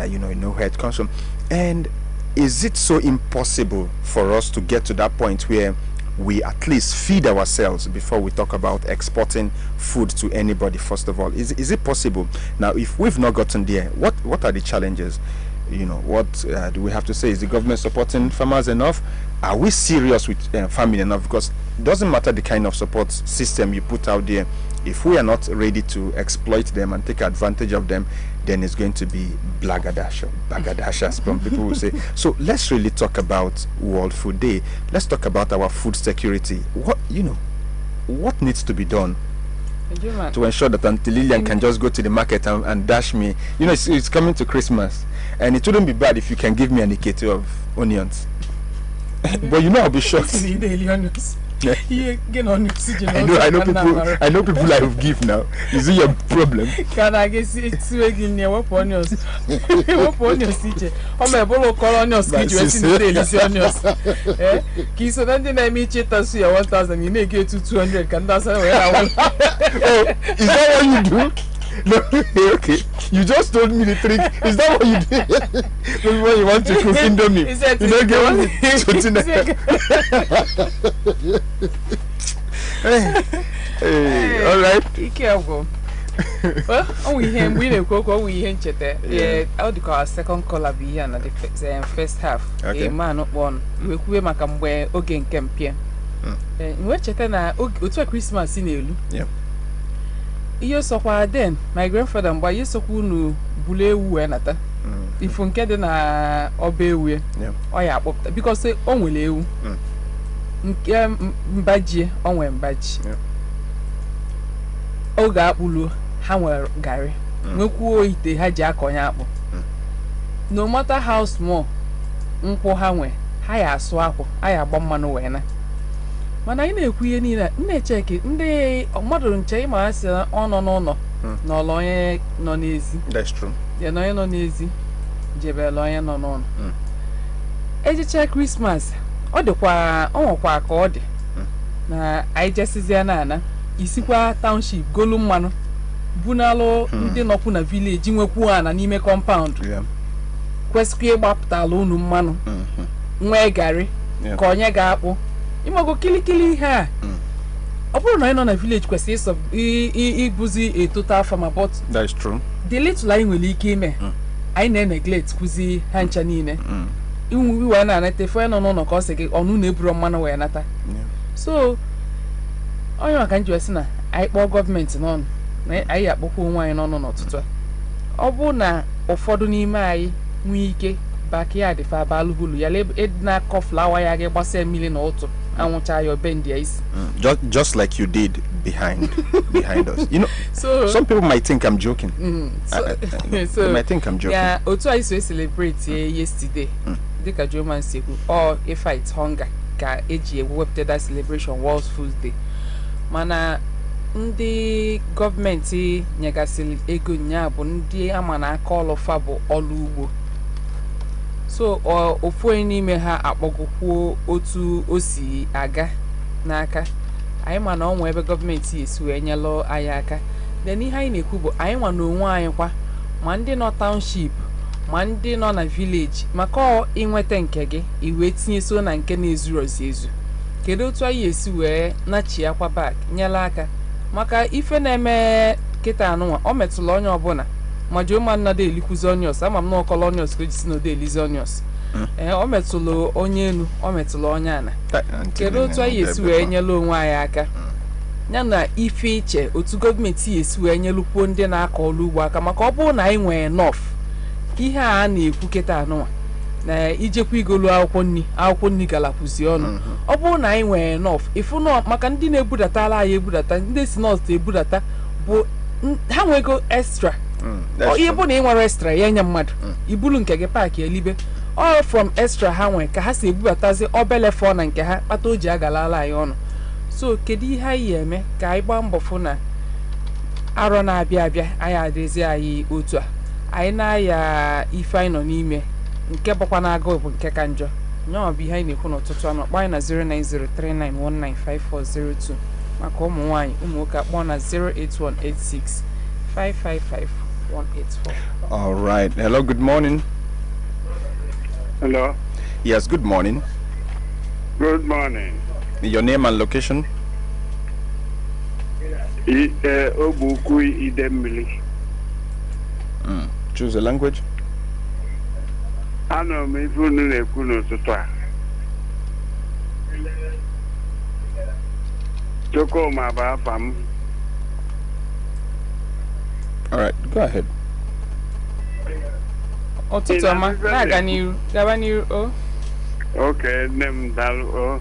You know where it comes from. And is it so impossible for us to get to that point where we at least feed ourselves before we talk about exporting food to anybody? First of all, is it possible? Now, if we've not gotten there, what are the challenges? What do we have to say? Is the government supporting farmers enough? Are we serious with farming enough? Because it doesn't matter the kind of support system you put out there, if we are not ready to exploit them and take advantage of them, then it's going to be blagadasha, as some people will say. So let's really talk about World Food Day. Let's talk about our food security. What needs to be done to ensure that Auntie Lillian can just go to the market and dash me? It's coming to Christmas, and it wouldn't be bad if you can give me an indicator of onions. But I'll be shocked. Yeah. I know people I will give now. Is it your problem? Can I get it's again what onions? What onions teacher? My bolo colonials get you onions. So then I meet you 1,000, you make it to 200. Can that's where I want. Oh, is that what you do? No, okay. You just told me the trick. Is that what you do? Maybe when you want to cook Indomie, you don't get Hey, all right. Be careful. Well, we how do you call our second caller be here na the first half? Okay. A man not one. We could make a boy again campaign. We chete na otu Christmas in Elu. Yeah. Iyo sokwa then my grandfather mba ye sokwu nu bule ewu enata. Ifu nke de na oba ewu. Yeah. O ya akpopta because say o nwele ewu. nke mbaji onwe mbaji oge akpụlu ha nwere gari nwekwuo ite ha ji akọnye akpụ no matter how small nkwụ ha nwe ha ya asụ akwụ ha ya agba mmanụ wee na mana anyị na-ekwu ihe niile na-echeki ndị mmadụ nche ịma ha si ọ nọ n'ụlọ n'ọlụ onye nọ n'ezi That's true. ya na onye nọ n'ezi jebele onye nọ n'ụlọ ejicha Christmas ọ nwekwa ka ọ dị na anyị jesizie na isikwa township golu mmanụ bunalụ ndị nọkwu na village nwekwu ana n'ime compound kwesịkwa ịgbapụtala unu mmanụ nwee gari ka onye ga-akpụ ịmago kilikili ihe a ọ bụrụ na anyị nọ na village kwesịrị ịbụzi a total farmer but that's true. the little anyị nwere ike ime anyị na-neglect kụzi ha ncha niile iwe na-anata fe nọ n'ụlọ ka ọ sị gị ọnụ na-eburu mmanụ wee nata so onye maka njiwe sị na anyị kpọọ gọọmenti n'ọnụ na anyị akpọkwa onwe anyị n'ọnụ n'ọtụtụ a ọ bụ na ụfọdụ n'ime anyị nwee ike backyard fa balụbulu ya na-akọ flawa ya gị gbasa mmiri na ụtụ anwụcha ya obendi ya isi just like you did behind us. You know, so some people might think I'm joking. They might think I'm joking. Yeah, otu anyị so celebrate yesterday dịka Joman si ekwu all a fight hunger ka eji ewepụta that celebration World Food Day mana ndị gọọmenti nyegasịrị ego nya bụ ndị ama na aka ọlụfa bụ ọlụ ugbo so ofu onye n'ime ha akpọgokwuo otu o si aga n'aka anyị ma na ọ nwe ebe gọọmenti esi wee nyelụ anyị aka then ihe anyị na-ekwu bụ anyị nwa n'onwe anyị kwa ma ndị nọ township ma ndị nọ na village maka inweta nke gị iwee tinye so na nke na-ezuru ezu kedu otu anyị esi wee nachi akwa back nyela aka maka ife na-eme kịta anụnwa ọ metụla onye ọbụla ma Joma nnada elikwuzi onions ama m na ọkọlọ onions ka o ji si n'ode elizi onions ọ metụla onye enu ọ metụla onye ana kedu otu anyị esi wee nyela onwe anyị aka ya na ife iche otu gọọmenti esi wee nyelukwuo ndị na-akọ ọrụ ugbo aka maka ọ bụrụ na anyị nwee enough ihe a na-ekwu kịta anụnwa na ijekwa igolu akwụkwọ nri galakwuzi ọnụ ọ bụrụ na anyị nwee enough ifu nọ maka ndị na-ebudatala anyị ebudata ndị si nọọsụ ebudata bụ ha nwego extra ihe bụ na ị nwere extra ya nye mmadụ ibulu nke gị paakị elibe all from extra ha nwee ka ha si ebubatazi obele fọ na nke ha kpata o ji agalala anyị ọnụ so kedu ihe anyị eme ka anyị gbaa mbọ fụ na arọ na-abịa abịa anyị adịzi anyị otu a anyị na-aya ife anyị nọ n'ime nke bụkwa na-agụ bụ nke ka njọ nyaọ bụ ihe anyị na-ekwu n'ụtụtụ anọ kpọọ anyị na 09039195402 maka ụmụ nwaanyị ụmụ nwoke akpọọ na 08186555184. All right. Hello, good morning. Hello. Yes, good morning. Good morning. Your name and location? Obuku Idemili. Choose a language. I know me if you know to try. Toko Maba Fam. All right, go ahead. Otutoma, gaba niru o. Okay, nem dal o.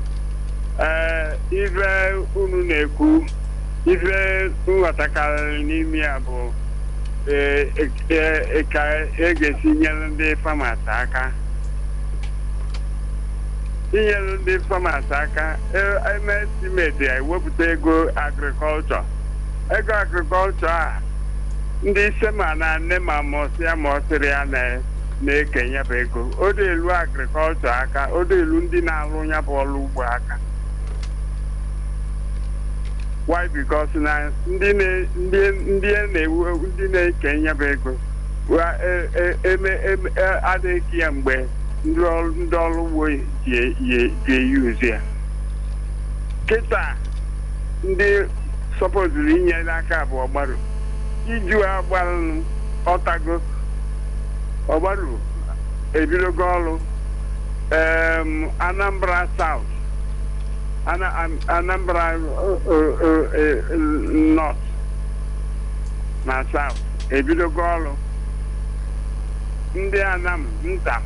Ife unu na-ekwu ife nghọtakara n'ime ya bụ ka ga-esi nyere ndị farmers aka. Inyere ndị farmers aka eme estimate ya ewepụta ego agriculture. Ego agriculture a ndị sema na nne ma mọsịrị ya na-ekenye bụ ego o dị elu agriculture aka o dị elu ndị na-arụ ya bụ ọrụ ugbo aka. Why? Because na ndị na-ekenye bụ ego adịghị ya mgbe ndị ọrụ ugbo ga-eyuzi ya. Kịta ndị sọpoziri inyere aka bụ ọgbaru iju agbarụ ọtago ọgbaru ebidogo ọrụ Anambra South Anambra North na South ebidogo ọrụ ndị Anam nta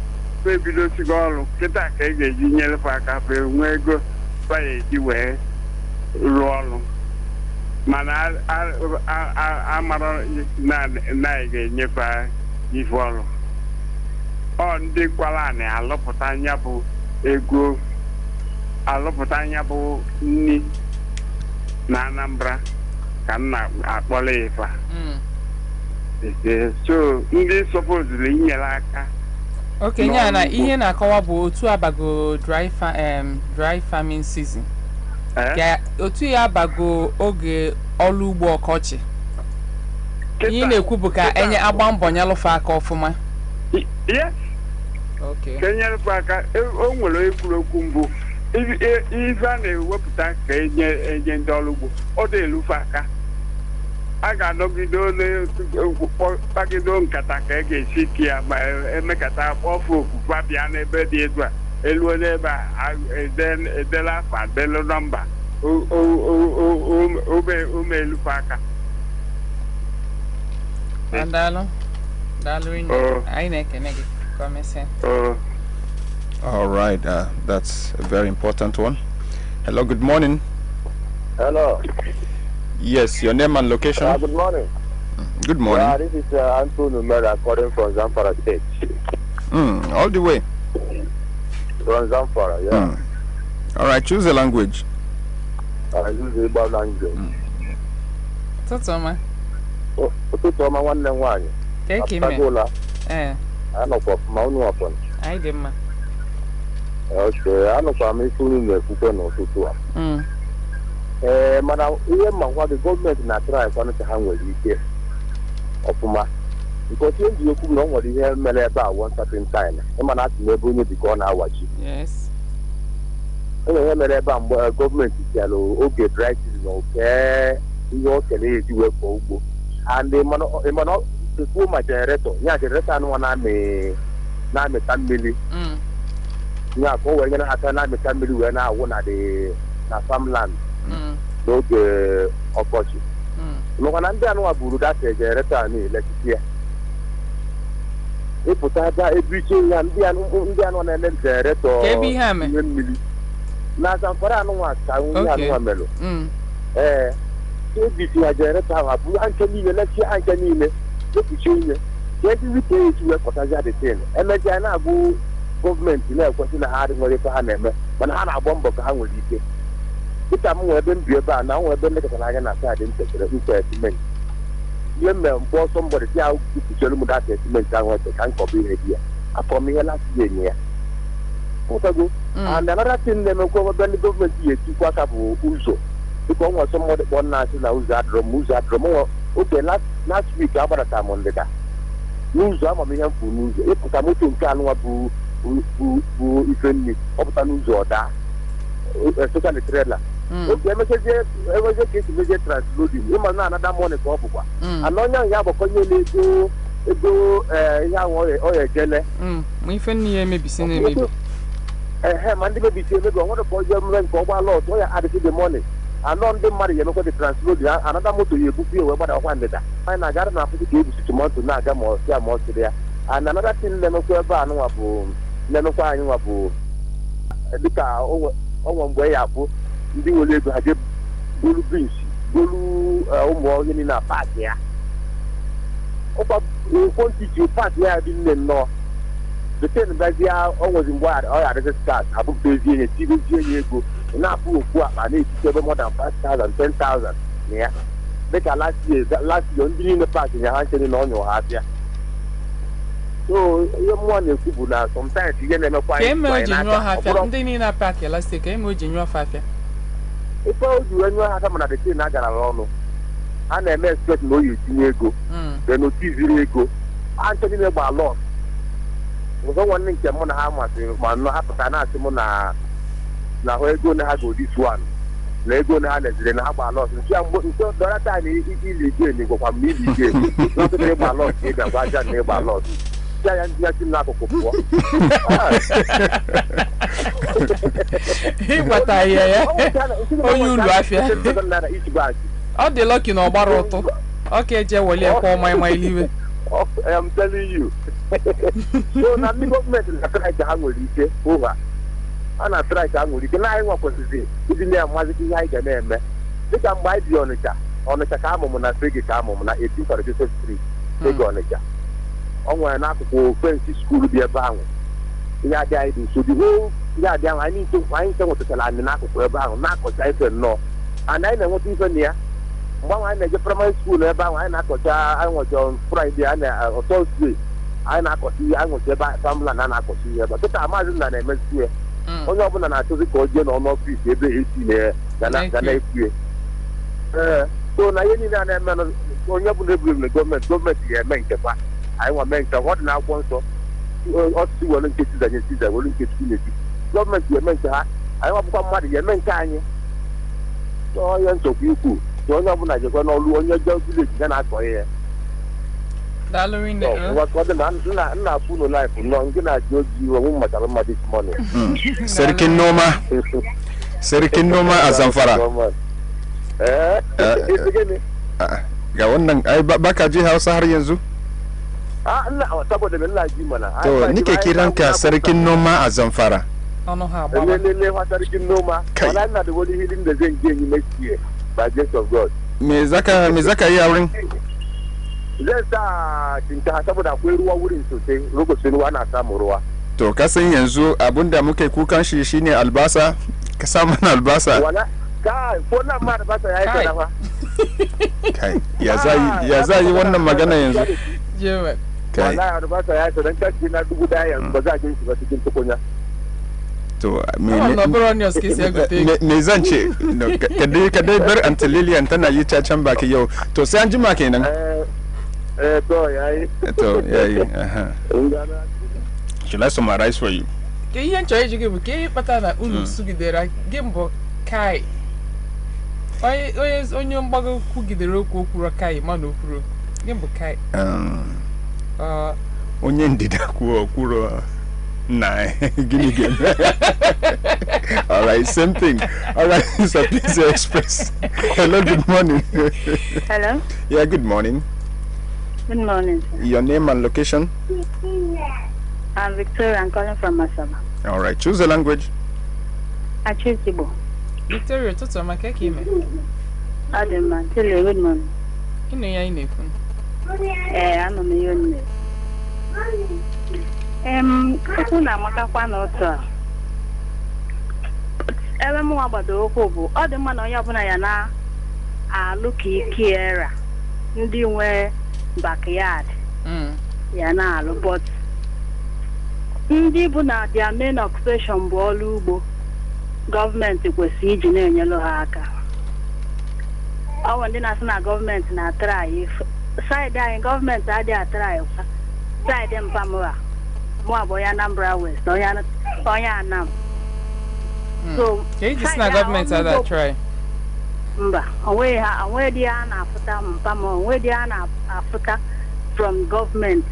ebidosigo ọrụ kịta ka e ga-eji nyerefe aka fe nwee ego fire wee rụọ ọrụ mana amara na ga-enyefe ife ọrụ ọ ndị kwara anyị alụpụta anya bụ ego alụpụta anya bụ nni na Anambra ka m na-akpọrọ ife so ndị supposedly inyere aka okenye na ihe na-akọwa bụ otu abago dry farming season otu ya abago oge ọrụ ugbo ọkọchị ihe na-ekwu bụ ka enye agba mbọ nyalụfe aka ọfụma ka enyelụfe aka o nwere ekwurekwu mbụ ife a na-ewepụta ka enye ndị ọrụ ugbo ọ dị-elufe aka a ga-anọgide kpagido nkata ka e ga-esi ike ya ma emekata ọfụ ofufe abịa n'ebe dị etu a elu n'ebe a edela afa delu nọmba ome elufe aka all right, that's a very important one. Hello, good morning. Hello. Yes, your name and location. Good morning. Good morning. This is Antonio Numera calling from Zamfara State. All the way. From Zamfara, yeah. All right, choose a language. I use the Igbo language. Totoma. Totoma one and one. Take him. I know for Mount Wapon. I did ma. Okay, I know for me fooling the Futon or Tutua. Mana ihe ma ngwa the government na try for to hang with you ofuma because when you come no what ihe mere ebe a one certain time e mana ati na ebe onye bi ka ọ na-awachi yes ihe mere ebe a mgbe government tialo oge dry season okay ihe o kele eji we for ugbo and mana the full my generator nya generator anụ na amịta mmiri nya ko we nyana aka na amịta mmiri we na awụ na farmland n'oge ọkọchị maka na ndị anụwa buru data ejereta anyị elekisi ya ịpụta ebe ebiche ya ndị anụwa na-ele jeneretọ ihe mmiri na Zamfara anụwa ka ihe anụwa melụ ebiche ya jeneretọ ahụ abụrụ anke niile lechie anke niile epiche ihe ka ndị wite eji wepụtazi adịtin emeji anyị na-abụ gọọmenti na-ekwesị na ha nwere ife ha na-eme mana ha na-agba mbọ ka ha nwere ike dịka m nwee ebe mbi ebe a na nwe ebe mmekọtara anya na saadị nchekere nkwa etimenti ihe mmere mkpọ ọsọ mbọdị si ahụ kwupuchere m data etimenti ahụ eche ka nkọba ihe dị ya afọ m ihe lasị enye ya ụtago and another thing na-emekwa ebe ndị gọọmenti ya etikwa aka bụ ụzọ dịka ọnwa ọsọ mmadụ kpọ nna asị na ụzọ adịrọ m oge last week agbadata m ndịda n'ụzọ amamihe m pụrụ n'ụzọ ịpụta moto nke anụnwa bụ ife nri ọpụta n'ụzọ ọda especially trailer oge emechezie ka esi mezie transloading ịma na anada money ka ọ bụkwa ana onye ahụ ya agbakọnye n'ego ihe ahụ ọ ya ejele ma ife nri ya emebisi na-emebi ma ndị mebisi emebi ọ nwere ka ọ jee mere nke ọgba lot ọ ya adịghị the money anọ ndị mmadụ ya emekwa the transloading anada moto ya ebupu ya wee gbadakwa ndịda anyị na-agara na apụtụ ka ebusi tomato na-aga ma ọsịa ma ọsịrị ya and another thing na-emekwa ebe a na-emekwa anyị nwa bụ dịka ọnwa mgbe ya bụ ndị nwere ego ha je bolu bins bolu ụmụ onye niile na paakị ya ọkwa kwantiti paakị ya dị nne nnọọ deten bazie ọnwezi mgbe ọ ya adịghị skat abụpụtezi enye tigozie ya ego na-apụ okwu akpa na-etiti ebe more than 5,000 10,000 na ya dịka last year ndị niile paakị ya ha nchere na ọnyụ ha abịa so ihe mmụọ na-ekwu bụ na sometimes ihe na-emekwa anyị ndị niile paakị elastik ka eme o ji nyụọ afịa ife o ji wee nyụọ ha aka mana dete na agarala ọnụ a na-eme expect na o yi etinye ego denotiziri ego ha nche niile gba lọt ụzọ nwanne nke mụ na ha masịrị ma nọ ha pụta na-asị m na ahụ ego na ha go this one na ego na ha leziri na ha gba lọt nke dọrata na ili igen gwakwa m ili igen n'ọtụtụ ịgba lọt ka ị ga-agwa aja na ịgba lọt ya ndị ya si m n'akụkụ pụọ ịgbata ihe ya onye ụlọ afịa ọ dị lọki na ọgbara ụtụ ọ ka eje weli ekwe ọma iliwe I'm telling you so na ndị gọọmenti na-atara ka ha nwere ike ụha ana strike anwụrụ ike na anyị nwekwasịrị ịdị na-amazị ihe anyị ga na-eme dịka mgbe anyị dị Ọnịcha ka amụmụ na Fegi ka amụmụ na 18 Federation Street Fegi Ọnịcha ọ nwere n'akụkụ fensi skuul dị ebe ahụ ihe adị anyị dị nso dị ihe adị ahụ anyị nke nwetachara anyị n'akụkụ ebe ahụ na-akọcha ife nnọọ and anyị na-enweta ife na ya mgbe ahụ anyị na-eje praịmarị skuul ebe ahụ anyị na-akọcha anyị nweta Fraịde Tọzdee anyị na-akọcha ihe anyị nweta ebe famịla na na-akọcha ihe ebe kịta Maazị Nna na-emezi ya onye ọbụla na-achọzi ka o jee n'ọnụ ọfịs ebe esi ga na-ekwu so na ihe niile a na-eme onye ọbụla eburu gọọmenti ga-eme nkekwa anyị nwa mee nke ọ dị n'akwụkwọ nsọ ọtụtụ were nke Siza were nke Chukwu n'etiti gọọmenti ga-eme nke ha anyị nwabụkwa mmadụ ga-eme nke anyị onye nsogbu ukwu so onye ọbụla jekwa n'ọrụ onye jee vileji ya na-akọ ihe nna afụ ụlọ laịfụ nọ nke na-ajụ oji onwe mmatara mmadụ this morning Serikin noma a Zamfara ga wannan ai baka ji Hausa har yanzu saboda ina ji mana to nike kiran ka sarkin noma a Zamfara ne sarkin noma wala ina da wani hilin da zan je ni next year by grace of God me zaka yi a wurin zan sa tinta saboda akwai ruwa wurin sosai lokacin ruwa na samu ruwa to kasan yanzu abinda muke kukan shi shine albasa ka samu albasa wala kai ko nan ma albasa yayi kana fa kai ya zai wannan magana yanzu jewa kai wallahi albasa yayi to dan kashi na dubu da yanzu ba za ki shi ba cikin tukunya to me zan ce ka dai bar Aunty Lilian tana yi cacan baki yau to sai an jima kenan to yayi should I summarize for you ke yan choye jige bu ke pata na unu sugidera gembo kai onye mgbago kwugidere okwu okwuru kai mana okwuru gembo kai onye ndida kwuru nah, give me. All right, same thing. All right, Sapientia Express. Hello, good morning. Hello. Yeah, good morning. Good morning, sir. Your name and location? I'm Victoria. I'm calling from Masaba. All right, choose the language. I choose Igbo. Victoria, what's your name? Adema, tell you good morning. You know your name. I'm a millionaire. Kuna makakwa n'otu a ebe mụ agbado okwu bụ ọ dị mma na onye ọbụla ya na alụ ka ike era ndị nwe backyard ya na alụ but ndị bụ na their main occupation bụ ọrụ ugbo gọọmenti kwesịrị iji na-enyelu ha aka ọ bụ ndị na-asị na gọọmenti na-atrai saịdị anyị gọọmenti adịghị atrai kwa saịdị mpamụra Mwabo ya Anambra West, Oya Anam. So, this na government that try. Mba, away the ana afuta mpamo, away the ana afuta from government.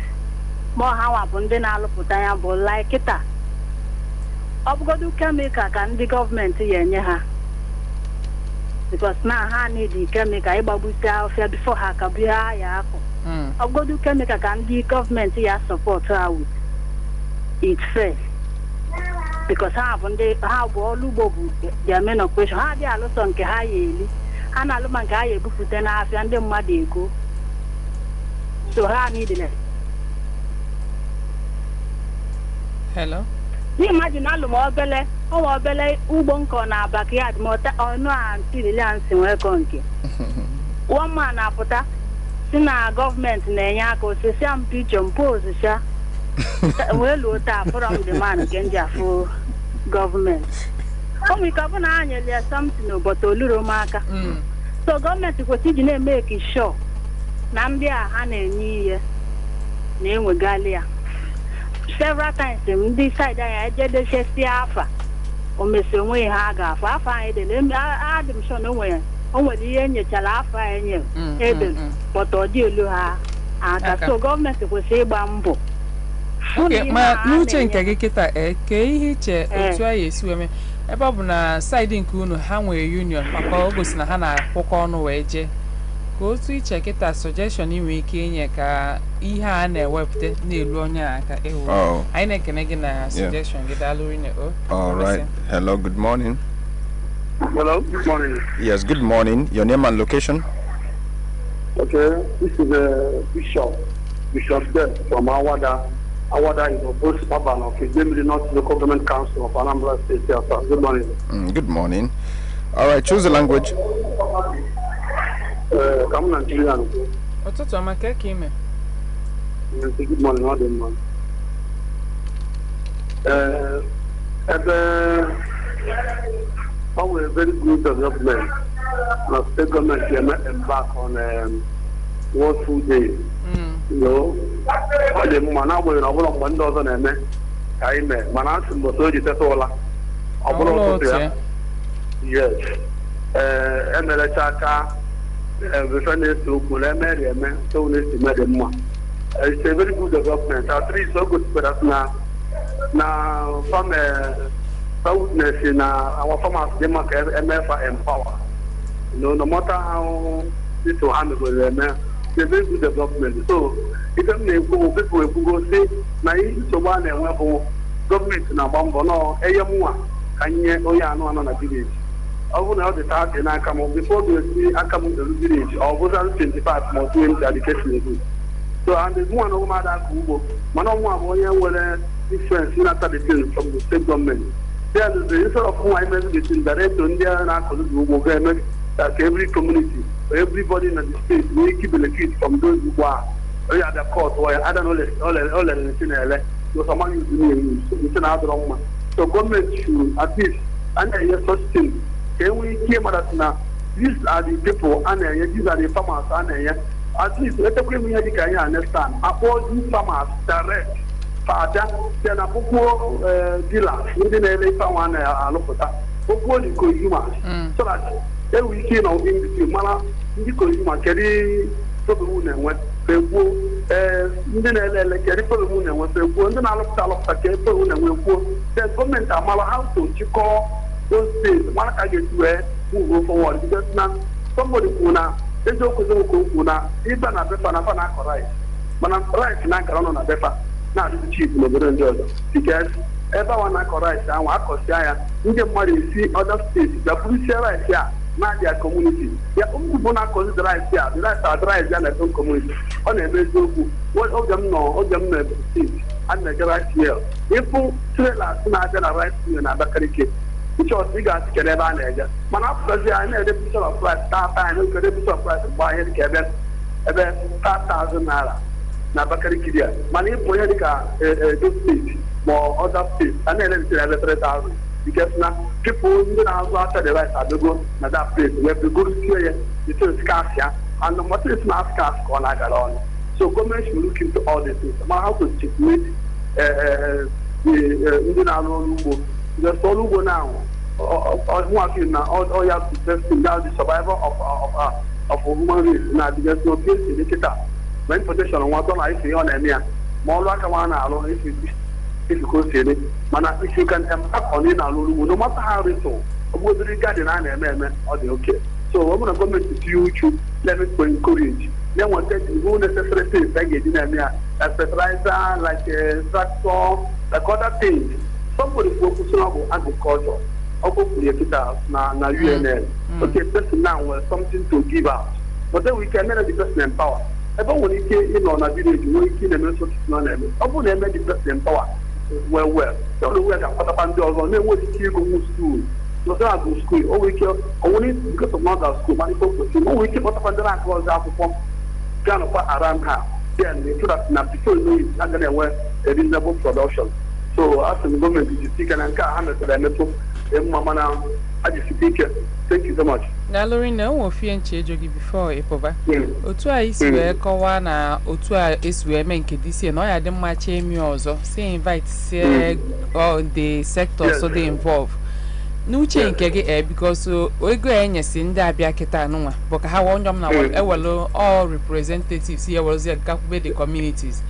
More how abunde na aluputa ya bo like kita. Obgodu chemical can the government yenye ha. Because now ha need the chemical ibabuta ofia before ha kabia ya ako. Obgodu chemical can the government ya support her with. It's fair because how all Lubo their main occupation, how they are lost on Kahayeli, and Alumankaya Bufuten and the Madigo. So, how needed it? Hello? You imagine Alumobele, or Bele, Ubonkona, backyard, motor, or no, and see the lands in Welconke. One man after, Sina government, Nayako, Sam Pigeon pose, sir. Well, from the man against for government. Oh, we come on, there's something about a little marker. So, government was to make it sure. Nambia, Hane, name with Galia. Several times, this side I did the Shestiafa or Mr. Way Haga, Fafa, Adam show nowhere. Oh, the end, Chalafa and you, Eden, but or dear Luha. And so, government was say bamboo. Okay, ma nuche nke gị kịta ke ihe iche otu a esi eme ebe ọ bụ na side nke unu ha nwere union maka ọ gosi na ha na-akwụkọ ọnụ wee je Go to ichekita suggestion inwe ike inye ka ihe a na-ewepụta na-elu onye aka ewu. Anyị na-ekene gị na suggestion gị daalụ ine. All right. Hello, good morning. Hello, good morning. Yes, good morning. Your name and location? Okay, this is Bishop Death from Awada is a post urban of the North Local Government Council of Anambra State. Good morning. Good morning. All right, choose the language. Come on, Nigerian. What's up, Amaka? Good morning, all the man. Our very good development. The state government embark on 1 2 days. You know, the man I will have 1,000 I may. Manas and Bosoji Tetola. Yes. MLA Chaka. Reference to Kuleme, so let's make them more. It's a very good development. Our three so good for us now. Now, from Southness in our farmers, they make MF empower. You know, no matter how this will handle them, it's a very good development. So, it doesn't go people who go say, Nai, so one and weapon government in a bomb, no, Ayamua, Kanye, Oyano, and a village. I would have the task and I come before we see I come to the village or was 25 more to education. So, and there's one of my dad who one difference in the bill from the state government. There is the issue of who I meant between the rest of India and our that every community, everybody in the state, we keep the kids from those who are at the court or I don't know, all the someone using it. So, government should at least under such things. Can we hear that these are the people and these are the farmers and at least let me understand about these farmers direct father then a book dealer within a farm and look at the consumers so that they will see now in the manner in the consumer carry the moon and what they will carry for the moon and what they will and then I'll look at the moon and will go the government are how to call those things, one can get where who go forward because now somebody kuna, they don't go kuna, even a befa right. But I'm right now, on a befa. Now this is cheap in the because everyone right and what cost you get money see other states, the police right here, not their community. They are only going to consider right here, the rest are right in their own community. On a very what of them know, all them know states and the right here. If you trailers not right here in a bakery. Which was big as can ever manage. Man, after I know the picture of price, start and look at the picture of price and buy it, about 5,000 naira. Now, Bakari Kidia, money for those states, more other states, and then it's 3,000. Because now people in the house after the right are go to that place. We have to go to here, it's scarce, and the matter is not scarce on like alone. So, government should look into all these things. How to situate the Indian Army. The solution now, all you have to test now the survival of a human race. Now, there's no case in the when protection on what I say on Emia, more like a one alone if you go see it. Man, if you can embark on it, no matter how it's so, would regard an amendment or the okay. So, I'm going to go to YouTube, let me encourage. Then, what that you go necessary things like it in Emia, a fertilizer, like a tractor, like other things. Somebody focus on agriculture. Hopefully, now UNL. Okay, person now something to give out. But then we can manage the person empower. Everyone when you came on a village, we came and also to them. Open them the person empower. Well. The only way that what upon the other, then what you go to school. So that go school. Oh, we kill only because of not school. Money for school. Oh, we keep what upon the rank was out from kind of around her. Then they should have now people know it's not going to wear a reasonable production. So, as the government is speaking and can't handle the network, I just speak it. Thank you so much. Now, Lorena, we'll feel change before Epova. Otua is where Kawana, Otua is where men can see, and I didn't match me also. Say, invite, say, all the sector so they involve. No change because we go and yes in that Biaketa no, but how one now all representatives here was the communities.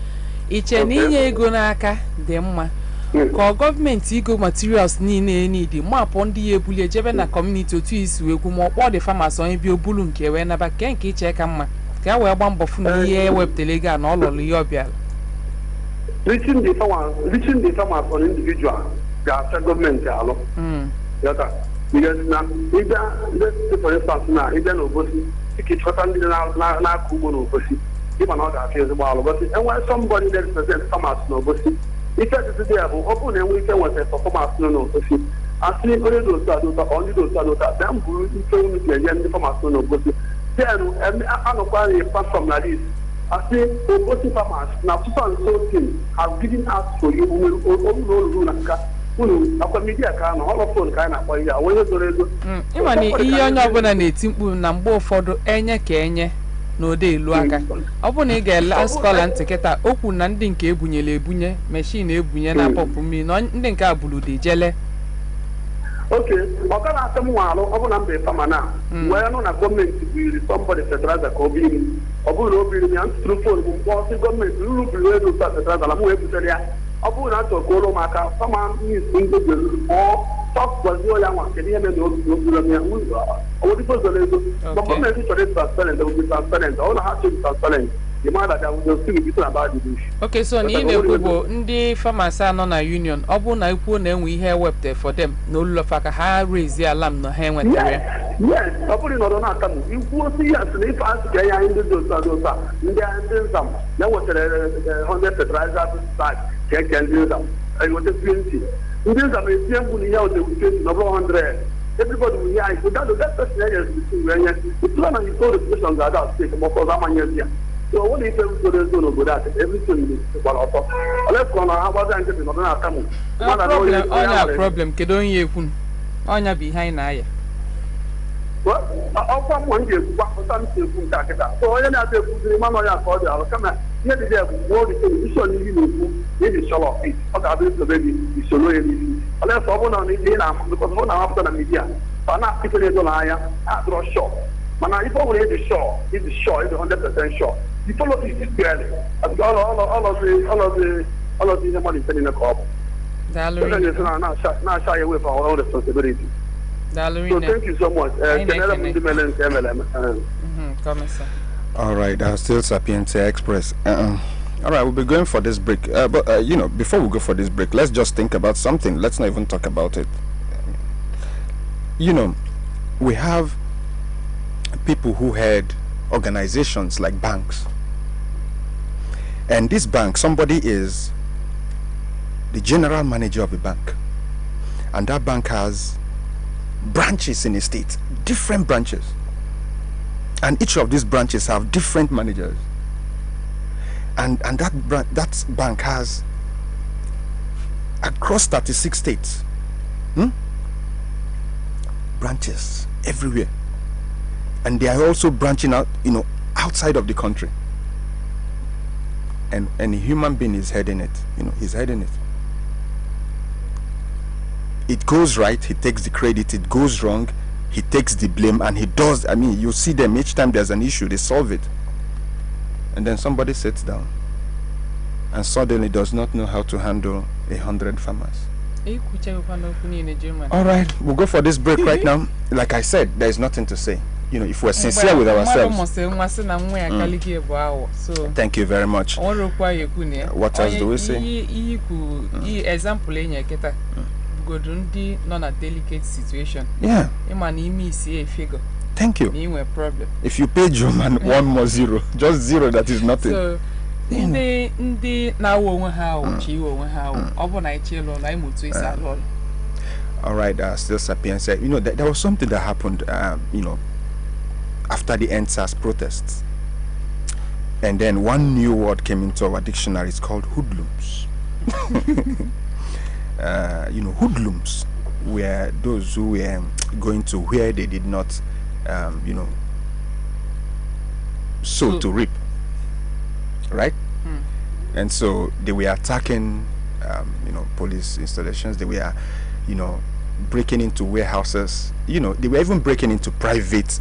Each and any gonaka, demma. ka gọọmenti igo materials niile need mapụ ndị ya ebuli ejebe na community otu isi wee kwu ma ọkpọ dị farmers onye bi obulu nke wee naba nke iche ka mma ka wee gba mbọ fụ na ihe ewepụtara ego a na ọlọlụ ihe ọbịala reaching the farmers on individual ga-acha gọọmenti alụ because na ịbịa ndị for instance na ịbịa n'obosi dịka ịchọta ndị na-akọ ugbo n'obosi ịma na ọ ga-afịa ezigbo alụ bọsị enwere somebody that represent farmers n'obosi ike ọtụtụ dị ya bụ ọ bụrụ na enwe ike nweta performance nọ n'obosi asị onye dị otu adụta ọ ndị dị otu adụta bịa m bụrụ ike unu ga-enye ndị farmers nọ n'obosi then anọkwa anyị platform na list asị obosi farmers na so and so team have given us for you olu na nka unu akwa media ka nọ holophone ka anyị na-akpọ ihe a onye zoro ezo ịma na ihe onye ọbụla na-eti mkpu na mgbe ụfọdụ enye ka enye n'ode elu aka ọ bụ na ị ga-ele skọla ntị kịta okwu na ndị nke ebunyere ebunye meshin ebunye na pọpụ mmiri na ndị nke abụlude jele oke ọ ka na-asị m nwa alụ ọ bụ na mba fama na wee nụ na gọọmenti biri sọmbọdị fertilizer ka ọ biri ọ bụrụ na o biri ya ntụtụrụ fon bụ mkpọ ọsị gọọmenti ruru biri ego ụta fertilizer na m wee butere ya ọ bụrụ na achọkwa ụlọ ụmụaka fama mis ndị beruru kpọọ sọfụgbazie ya nwa kedu ihe mere na obere ya owedipo zoro ego ma gọọmenti chọrọ transparent obi transparent ọ na ha chọrọ transparent okay so na ị na-ekwu bụ ndị famasi anọ na union ọ bụ na ikwuo na enwe ihe ewepụta for them na olulofa ka ha raise alarm na ha enwetara ya yes ọ bụrụ na ọ na-ata m ikwu osi ya sị na ife asị ka ya ndị dị otu ndị nzam na-enwetara 100 fertilizer bag ka eke ndị nzam enweta 20 ndị nzam etinye mgbu na ihe otewu 20 na ọbụrụ 100 everybody will hear it that person is the it's not an information that I'll take because I'm here. So what if everybody is going to go that everything is well let's go now about that and not come on problem kedu onye ekwu onya behind na ya well ọkwa m nje ekwu gbapụta ntị ekwu nke akịta so onye na-ata ekwuziri ma nọ ya ka ọ dị alụ kama ihe dị dị bụ nwa ọrụ telivishọn ihe na-ekwu ịdị shọrọ ọ ga-abụ esobe gị isoro ya n'isi ọlesa ọ bụrụ na ihe na-amapụta na-amapụta na midia ọ na-apịtara ego n'anya adụrọ shọ mana ife ọ nwere ịdị shọ ịdị 100% shọ you follow it clearly all of the ihe mmadụ ise niile ka ọ bụ na-acha ya away from our own responsibility. So thank you so much. All right, still Sapientia Express. All right, we'll be going for this break. But you know, before we go for this break, let's just think about something. Let's not even talk about it. You know, we have people who head organizations like banks. And this bank, somebody is the general manager of a bank. And that bank has branches in the state, different branches. And each of these branches have different managers. And that bank has across 36 states branches everywhere. And they are also branching out, you know, outside of the country. And a human being is heading it, you know, he's heading it. It goes right, he takes the credit. It goes wrong, he takes the blame, and he does. I mean, you see them each time there's an issue, they solve it. And then somebody sits down and suddenly does not know how to handle 100 farmers. All right, we'll go for this break right now. Like I said, there is nothing to say. You know, if we're sincere with ourselves. Thank you very much. What else do we say? Not a delicate situation. Yeah. Thank you. If you pay German 1 more 0, just 0, that is nothing. So, all right, still Sapientia. You know, there was something that happened, you know, after the NSAS protests. And then one new word came into our dictionary. It's called hoodlums. You know, hoodlums were those who were going to where they did not, you know, sow to reap, right? And so they were attacking, you know, police installations. They were, you know, breaking into warehouses. You know, they were even breaking into private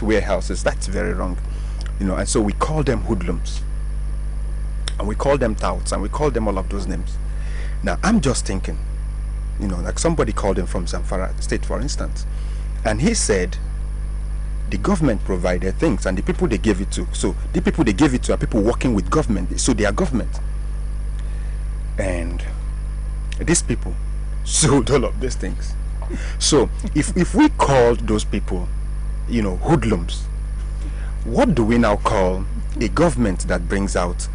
warehouses. That's very wrong, you know. And so we call them hoodlums, and we call them touts, and we call them all of those names. Now, I'm just thinking, like somebody called him from Zamfara State, for instance, and he said the government provided things and the people they gave it to. So the people they gave it to are people working with government. So they are government. And these people sold all of these things. So if we called those people, hoodlums, what do we now call a government that brings out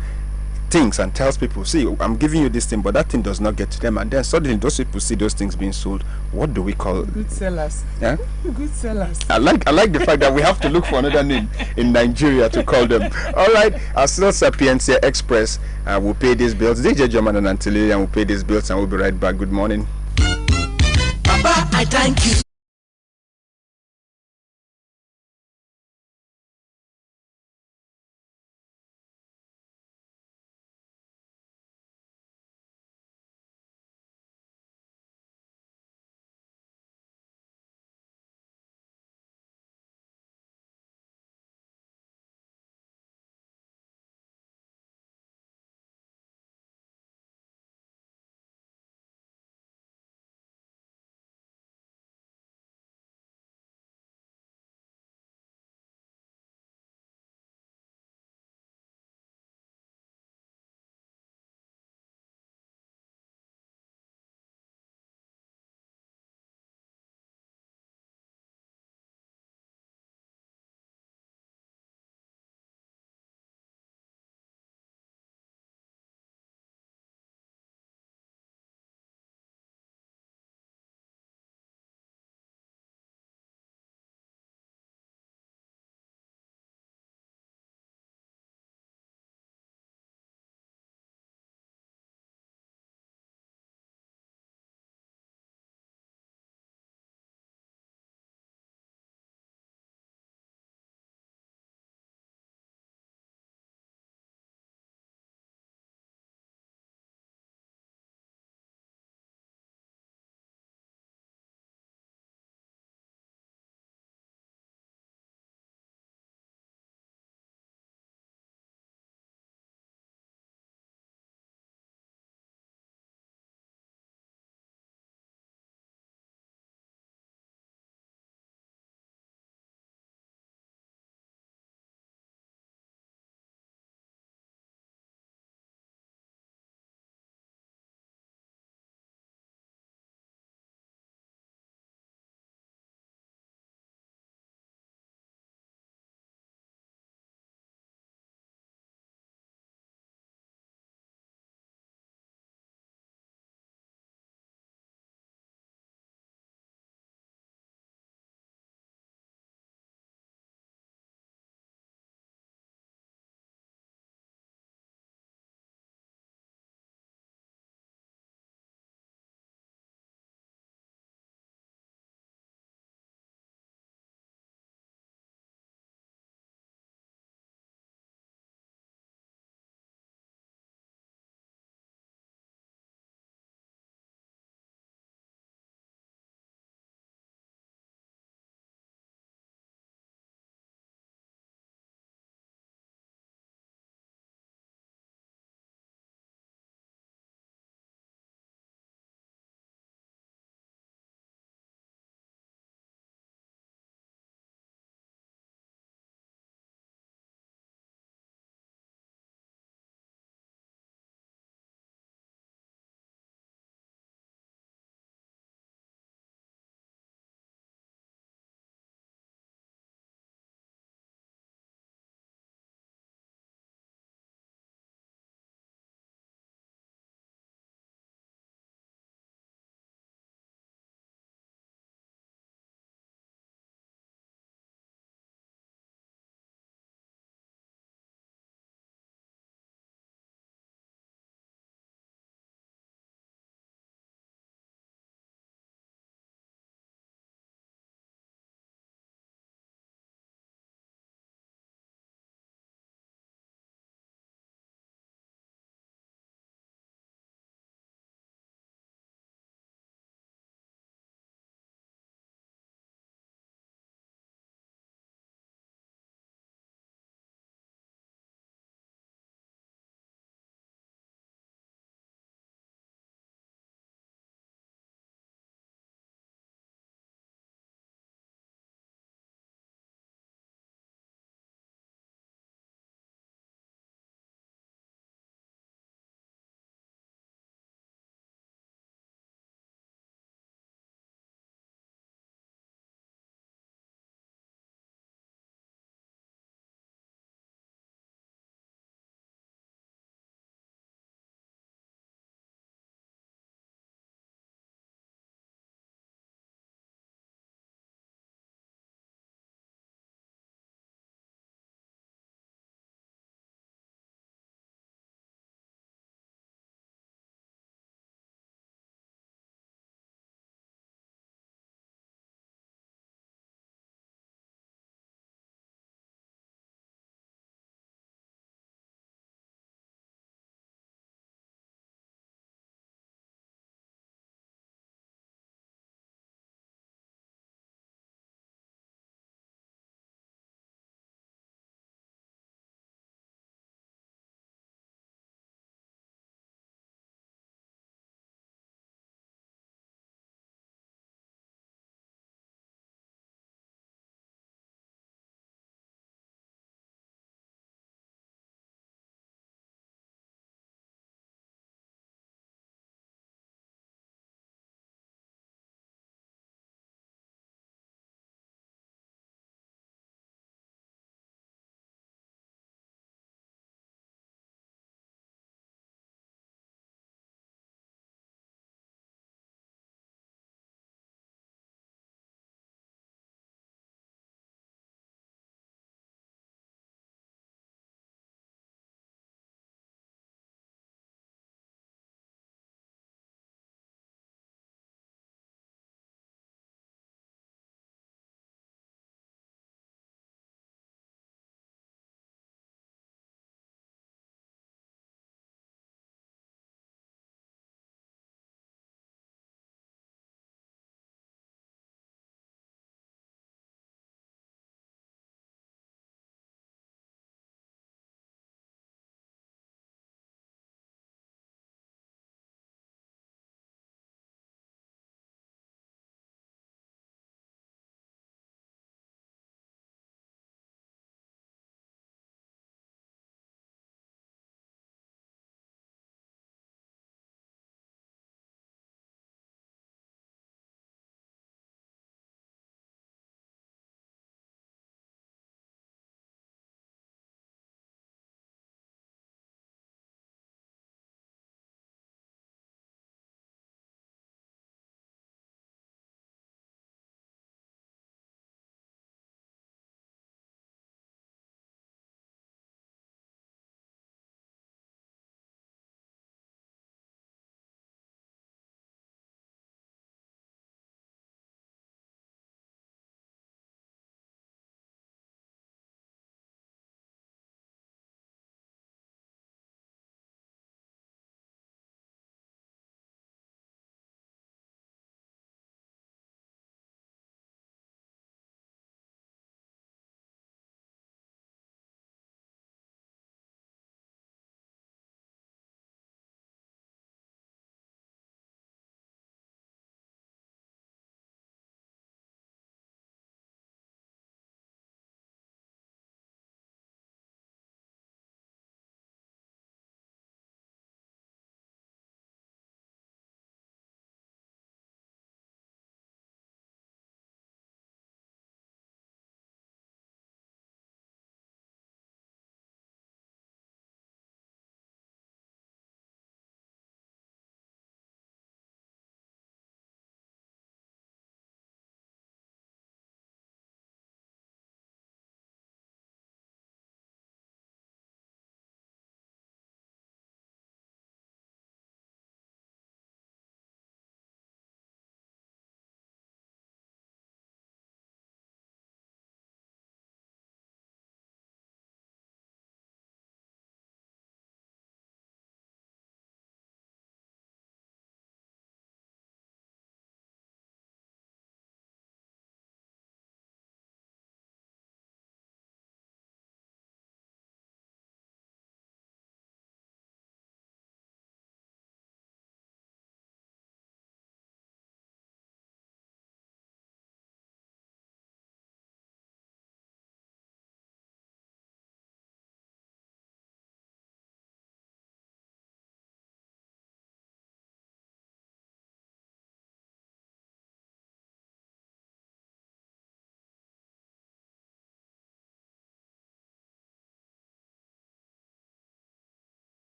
things and tells people, see, I'm giving you this thing, but that thing does not get to them, and then suddenly those people see those things being sold? What do we call good sellers? Yeah, good sellers. I like the fact that we have to look for another name in Nigeria to call them. All right, our still Sapientia Express will pay these bills. DJ German and Antillean will pay these bills, and we'll be right back. Good morning. Papa, I thank you.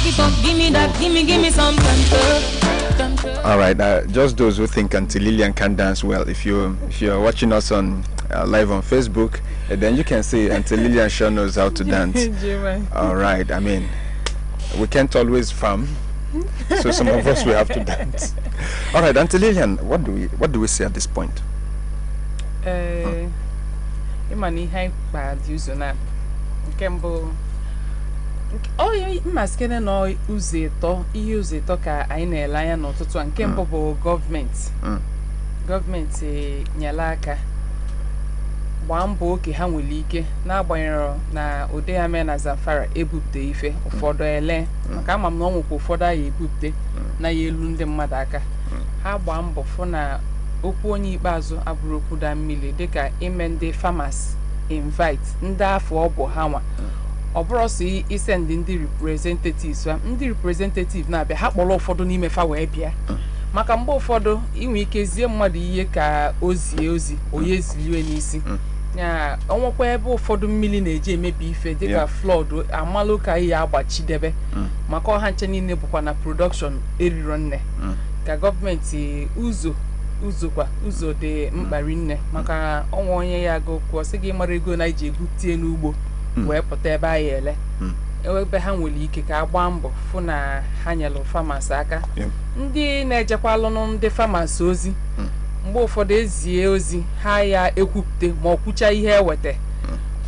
it up, give me that, give me some temper. All right, just those who think Auntie Lillian can dance well. If you're watching us on live on Facebook, then you can see Auntie Lillian sure knows how to dance. All right, I mean, we can't always farm, so some of us will have to dance. All right, Auntie Lillian, what do we say at this point? Imani high bad use na Kembo. Oh, yeah, maskene no uze to ka anyị na-ele anya n'ụtụtụ nke mbụ bụ gọọmenti nyela aka gbaa mbọ oke ha nwere ike na-agbanyere na ụdị ya mee na Zamfara ebupụta ife ụfọdụ ele maka ama m na ọnwụkwa ụfọdụ ya ebupụta na ya elu ndị mmadụ aka ha gbaa mbọ fụ na okwu onye ikpeazụ abụrụ okwu da mmiri dịka ime ndị farmers invite ndị afọ ọ bụ ha nwa ọ bụrụ sọ isend ndị representatives ndị representative na-abịa ha kpọrọ ụfọdụ n'ime fa wee bịa maka mgbe ụfọdụ inwe ike zie mmadụ ihe ka ozi onye ziliwe n'isi ya onwekwa ebe ụfọdụ mmiri na-eji emebi ife dịka flood amalụ ka ihe agbachidebe maka ọha nche niile bụkwa na production eriro nne ka gọọmenti ụzọ dị mkpari nne maka ọnwa onye ya agụkwụ ọsị gị mara ego na iji ebutie n'ugbo wee pụta ebe anyị ele ebe ha nwere ike ka agba mbọ fụ na ha nyelụ farmers aka ndị na-ejekwalụ ndị farmers ozi mgbe ụfọdụ ezie ozi ha ya ekwupụta ma ọ kwụcha ihe eweta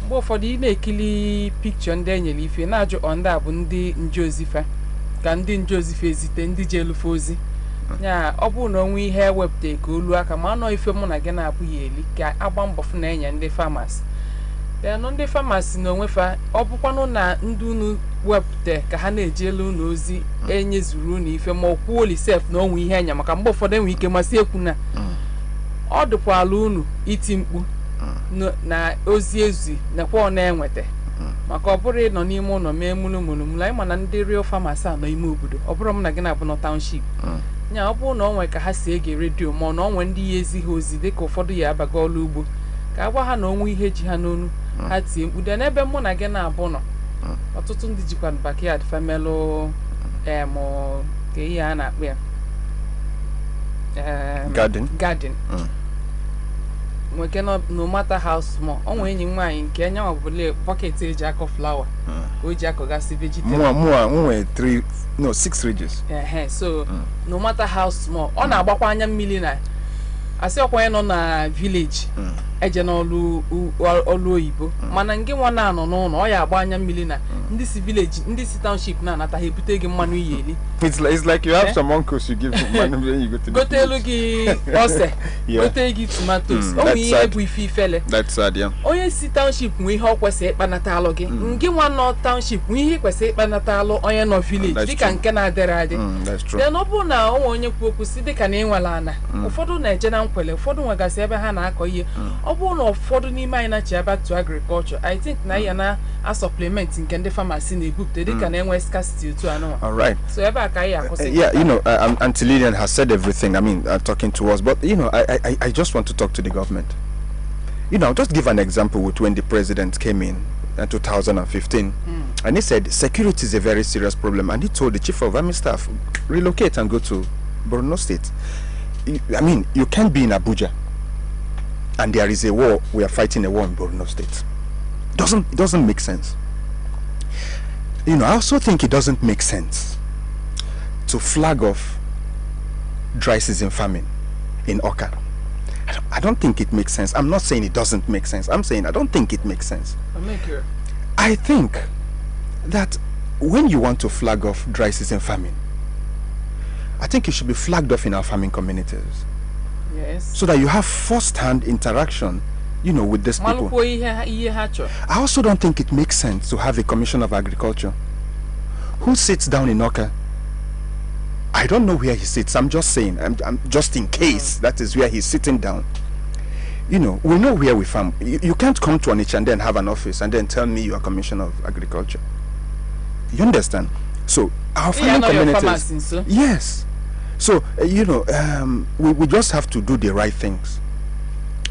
mgbe ụfọdụ ị na-ekili pikchọ ndị enyere ife na-ajụ ndị a bụ ndị njeozifa ka ndị njeozifa ezite ndị ji elufe ozi ya ọ bụrụ na onwe ihe ewepụta ka olu aka ma anọ ife mụ na gị na-abụghị eli ka agba mbọ fụ na enye ndị farmers ndị farmers na onwefa ọ bụkwanụ na ndị unu wepụta ka ha na-eji elu unu ozi enyezuru unu ife ma ọkwuo olisef na onwe ihe enya maka mgbe ụfọdụ enwe ike masị ekwu na ọ dịkwala unu iti mkpu na ozi ezi nakwa ọ na-enweta maka ọ bụrụ ịnọ n'ime ụlọ mee mụlụmụlụmụlụ anyị ma na ndị real farmers a nọ ime obodo ọ bụrụ m na gị na-abụ na township nya ọ bụrụ na ọ nwere ka ha si ege redio ma ọ na ọ nwee ndị ya ezighị ozi dịka ụfọdụ ya abaga ọrụ ugbo ka agwa ha na onwe ihe ji ha n'onu ha tie mkpude n'ebe mụ na gị na-abụ nọ ọtụtụ ndị jikwa backyard famelụ ka ihe a na-akpụ ya garden nweke no matter how small o nwere enyi nwaanyị nke enye ọbụla bucket eji akọ flower ka o ji akọgasị vegetable nwere 6 ridges so no matter how small ọ na-agbakwa anya mmiri na asị ọkwa ya nọ na village eje n'ọlụ oyibo mana nke nwa na-anọ n'ụlọ ọ ya agba anya mmiri na ndị si village ndị si township na-anata ha ebute gị mmanụ iyeli it's like you have some uncles you give mmanụ when you go to gote elu gị ose gote gị tomatoes o nwere ihe bụ ife ifele that's sad yeah onye si township nwe ihe ọ kwesịrị ịkpanata alụ gị nke nwa nọ township nwe ihe kwesịrị ịkpanata alụ onye nọ village dịka nke na-adịrị adị then ọ bụ na onwe onye kwu okwu si dịka na ịnwala ana ụfọdụ na-eje na nkwele ụfọdụ nwegasị ebe ha na-akọ ihe ọ bụrụ na ụfọdụ n'ime anyị na-achị aba to agriculture I think na ya na a supplement nke ndị farmers na-ebupụta dịka na enwe scarcity otu anọ. All right. So ebe aka anyị akwụsị. Yeah, you know, Auntie Lillian has said everything. I mean, talking to us, but you know, I just want to talk to the government. You know, I'll just give an example with when the president came in 2015, and he said security is a very serious problem, and he told the chief of army staff relocate and go to Borno State. I mean, you can't be in Abuja and there is a war, we are fighting a war in Borno State. It doesn't make sense. You know, I also think it doesn't make sense to flag off dry season farming in Oka. I don't think it makes sense. I'm not saying it doesn't make sense. I'm saying I don't think it makes sense. I think that when you want to flag off dry season farming, I think it should be flagged off in our farming communities. Yes. So that you have first-hand interaction, you know, with these people. I also don't think it makes sense to have a commissioner of agriculture who sits down in Oka. I don't know where he sits. I'm just saying, I'm just in case that is where he's sitting down. You know, we know where we farm. You can't come to Onitsha and then have an office and then tell me you are commissioner of agriculture. You understand? So our farming communities, yes. So you know, we just have to do the right things.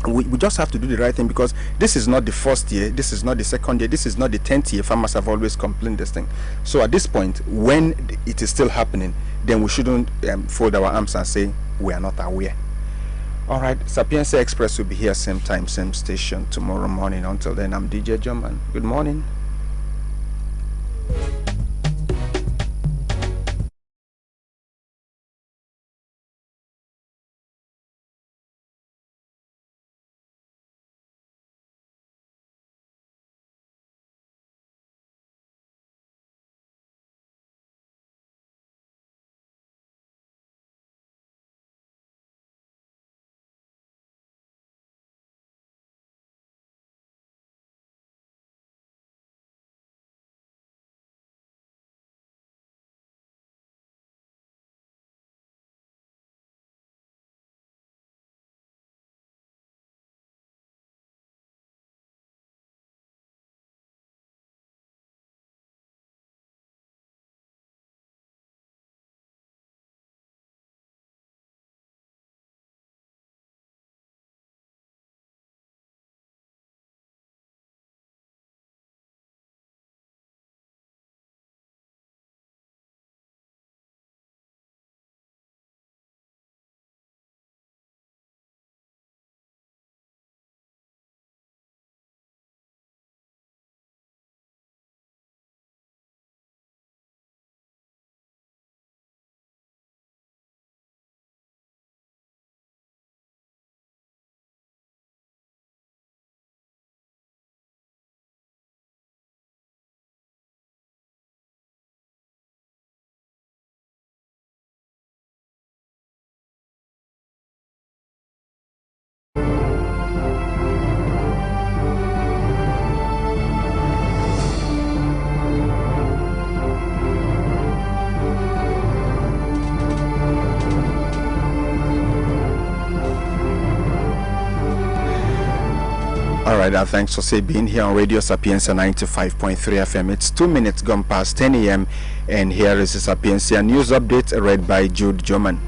we just have to do the right thing, because this is not the first year, this is not the second year, this is not the 10th year. Farmers have always complained this thing. So at this point, when it is still happening, then we shouldn't fold our arms and say we are not aware. All right, Sapientia Express will be here same time, same station tomorrow morning. Until then, I'm DJ German. Good morning. Alright, thanks for being here on Radio Sapientia 95.3 FM. It's 2 minutes gone past 10 a.m. and here is the Sapientia news update read by Jude Joman.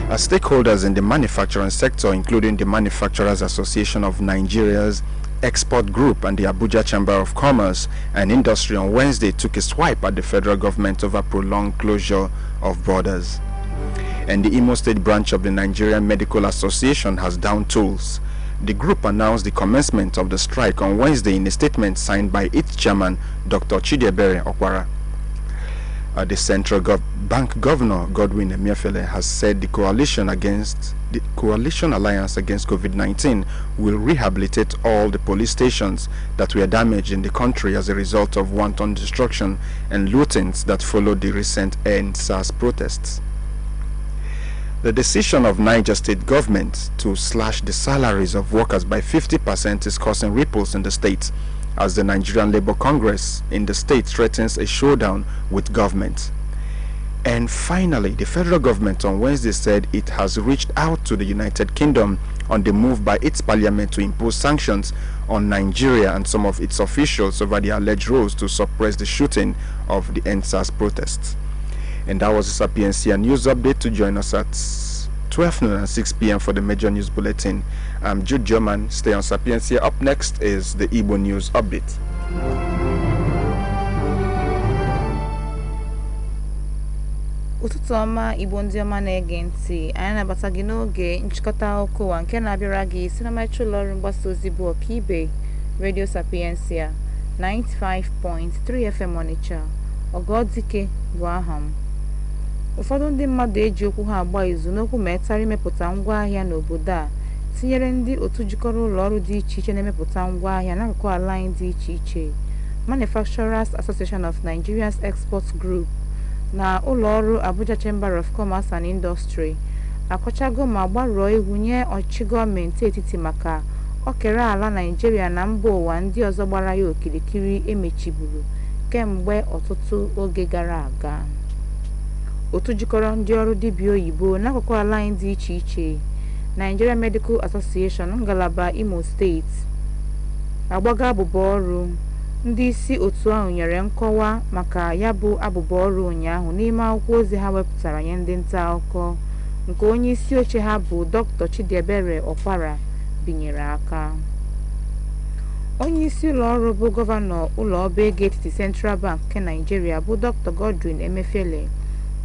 As stakeholders in the manufacturing sector, including the Manufacturers Association of Nigeria's Export Group and the Abuja Chamber of Commerce and Industry on Wednesday took a swipe at the federal government over prolonged closure of borders. And the Imo State branch of the Nigerian Medical Association has downed tools. The group announced the commencement of the strike on Wednesday in a statement signed by its chairman, Dr. Chidiebere Okwara. The Central Bank Governor, Godwin Emefiele, has said the Coalition Alliance Against COVID-19 will rehabilitate all the police stations that were damaged in the country as a result of wanton destruction and lootings that followed the recent EndSARS protests. The decision of Niger State government to slash the salaries of workers by 50% is causing ripples in the state, as the Nigerian Labour Congress in the state threatens a showdown with government. And finally, the federal government on Wednesday said it has reached out to the United Kingdom on the move by its parliament to impose sanctions on Nigeria and some of its officials over the alleged roles to suppress the shooting of the EndSARS protests. And that was the Sapientia news update. To join us at 12 noon and 6 p.m. for the major news bulletin. I'm Jude German. Stay on Sapientia. Up next is the Igbo news update. Ụtụtụ ọma Igbo ndị ọma na-ege ntị, anyị nabata gị n'oge nchịkọta akụkọ ụwa nke na-abịara gị si na ụlọ ọrụ mgbasa ozi bụ ọkaibe Radio Sapientia 95.3 FM Onitsha. Ogodike bụ aha m. Ụfọdụ ndị mmadụ eji okwu ha agba izu n'okwu metara imepụta ngwaahịa n'obodo a, tinyere ndị otu jikọrọ ụlọ ọrụ dị iche iche na-emepụta ngwaahịa n'akụkụ ala anyị dị iche iche. Manufacturers Association of Nigeria's Export Group na ụlọ ọrụ Abuja Chamber of Commerce and Industry akọchago ma gbarụọ ihu nye ọchịchị gọọmenti etiti maka okere ala Nigeria na mba ụwa ndị ọzọ gbara ya okirikiri emechiburu kemgbe ọtụtụ oge gara aga. Otu jikọrọ ndị ọrụ dibịa oyibo n'akụkụ ala anyị dị iche iche, Nigeria Medical Association ngalaba Imo State agbaga abụba ọrụ. Ndị isi otu ahụ nyere nkọwa maka ya bụ abụba ọrụ ụnyaahụ n'ime akwụkwọ ozi ha wepụtara nye ndị nta akụkọ, nke onye isi oche ha bụ Dr. Chidiebere Okwara binyere aka. Onye isi ụlọ ọrụ bụ gọvanọ ụlọ ọba ego etiti Central Bank nke Nigeria bụ Dr. Godwin Emefiele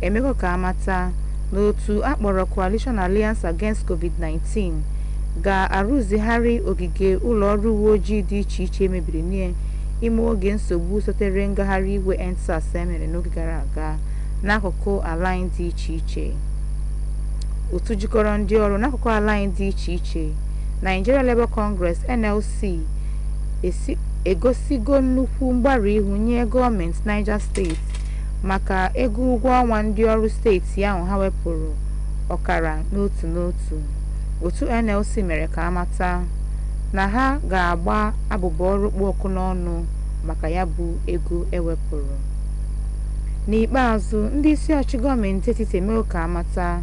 emego ka amata n'otu akpọrọ Coalition Alliance Against COVID-19 ga-arụzigharị ogige ụlọ ọrụ uwe ojii dị iche iche mebiri n'ime oge nsogbu sotere ngagharị iwe EndSARS emere n'oge gara aga n'akụkụ ala anyị dị iche iche. Otu jikọrọ ndị ọrụ n'akụkụ ala anyị dị iche iche, Nigeria Labour Congress NLC egosigo nnukwu mgbari ihu nye gọọmenti Niger steeti maka ego ụgwọ ọnwa ndị ọrụ steeti ahụ ha wepụrụ ọkara n'otu n'otu. Otu NLC mere ka amata na ha ga-agba abụba ọrụ kpụ ọkụ n'ọnụ maka ya bụ ego ewepụrụ. N'ikpeazụ, ndị isi ọchịchị gọọmenti etiti emego ka amata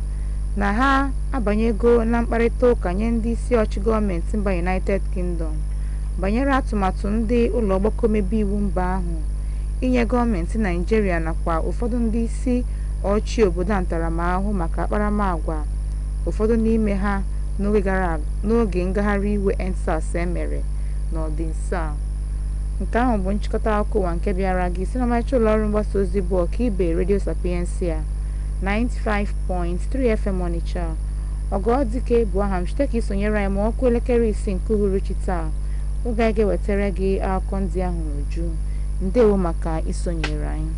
na ha abanyego na mkparịta ụka nye ndị isi ọchịchị gọọmenti mba United Kingdom banyere atụmatụ ndị ụlọ ọgbakọ omebe iwu mba ahụ inye gọọmenti Naịjirịa nakwa ụfọdụ ndị isi ọchị obodo ntaramahụhụ maka akparamagwa ụfọdụ n'ime ha n'oge ngagharị iwe EndSARS emere n'ọdịnso a. Nke ahụ bụ nchịkọta akụkọ ụwa nke bịara gị si n'ọmarịcha ụlọ ọrụ mgbasa ozi bụ ọkaibe Radio Sapientia 95.3 FM Onitsha. Ọgọdike bụ aha m site ka isonyere anyị ma ọkụ elekere 6 nke uhuruchi taa. Oge anyị ga-ewetara gị akụkọ ndị ahụ n'uju. Ndewo maka isonyere anyị.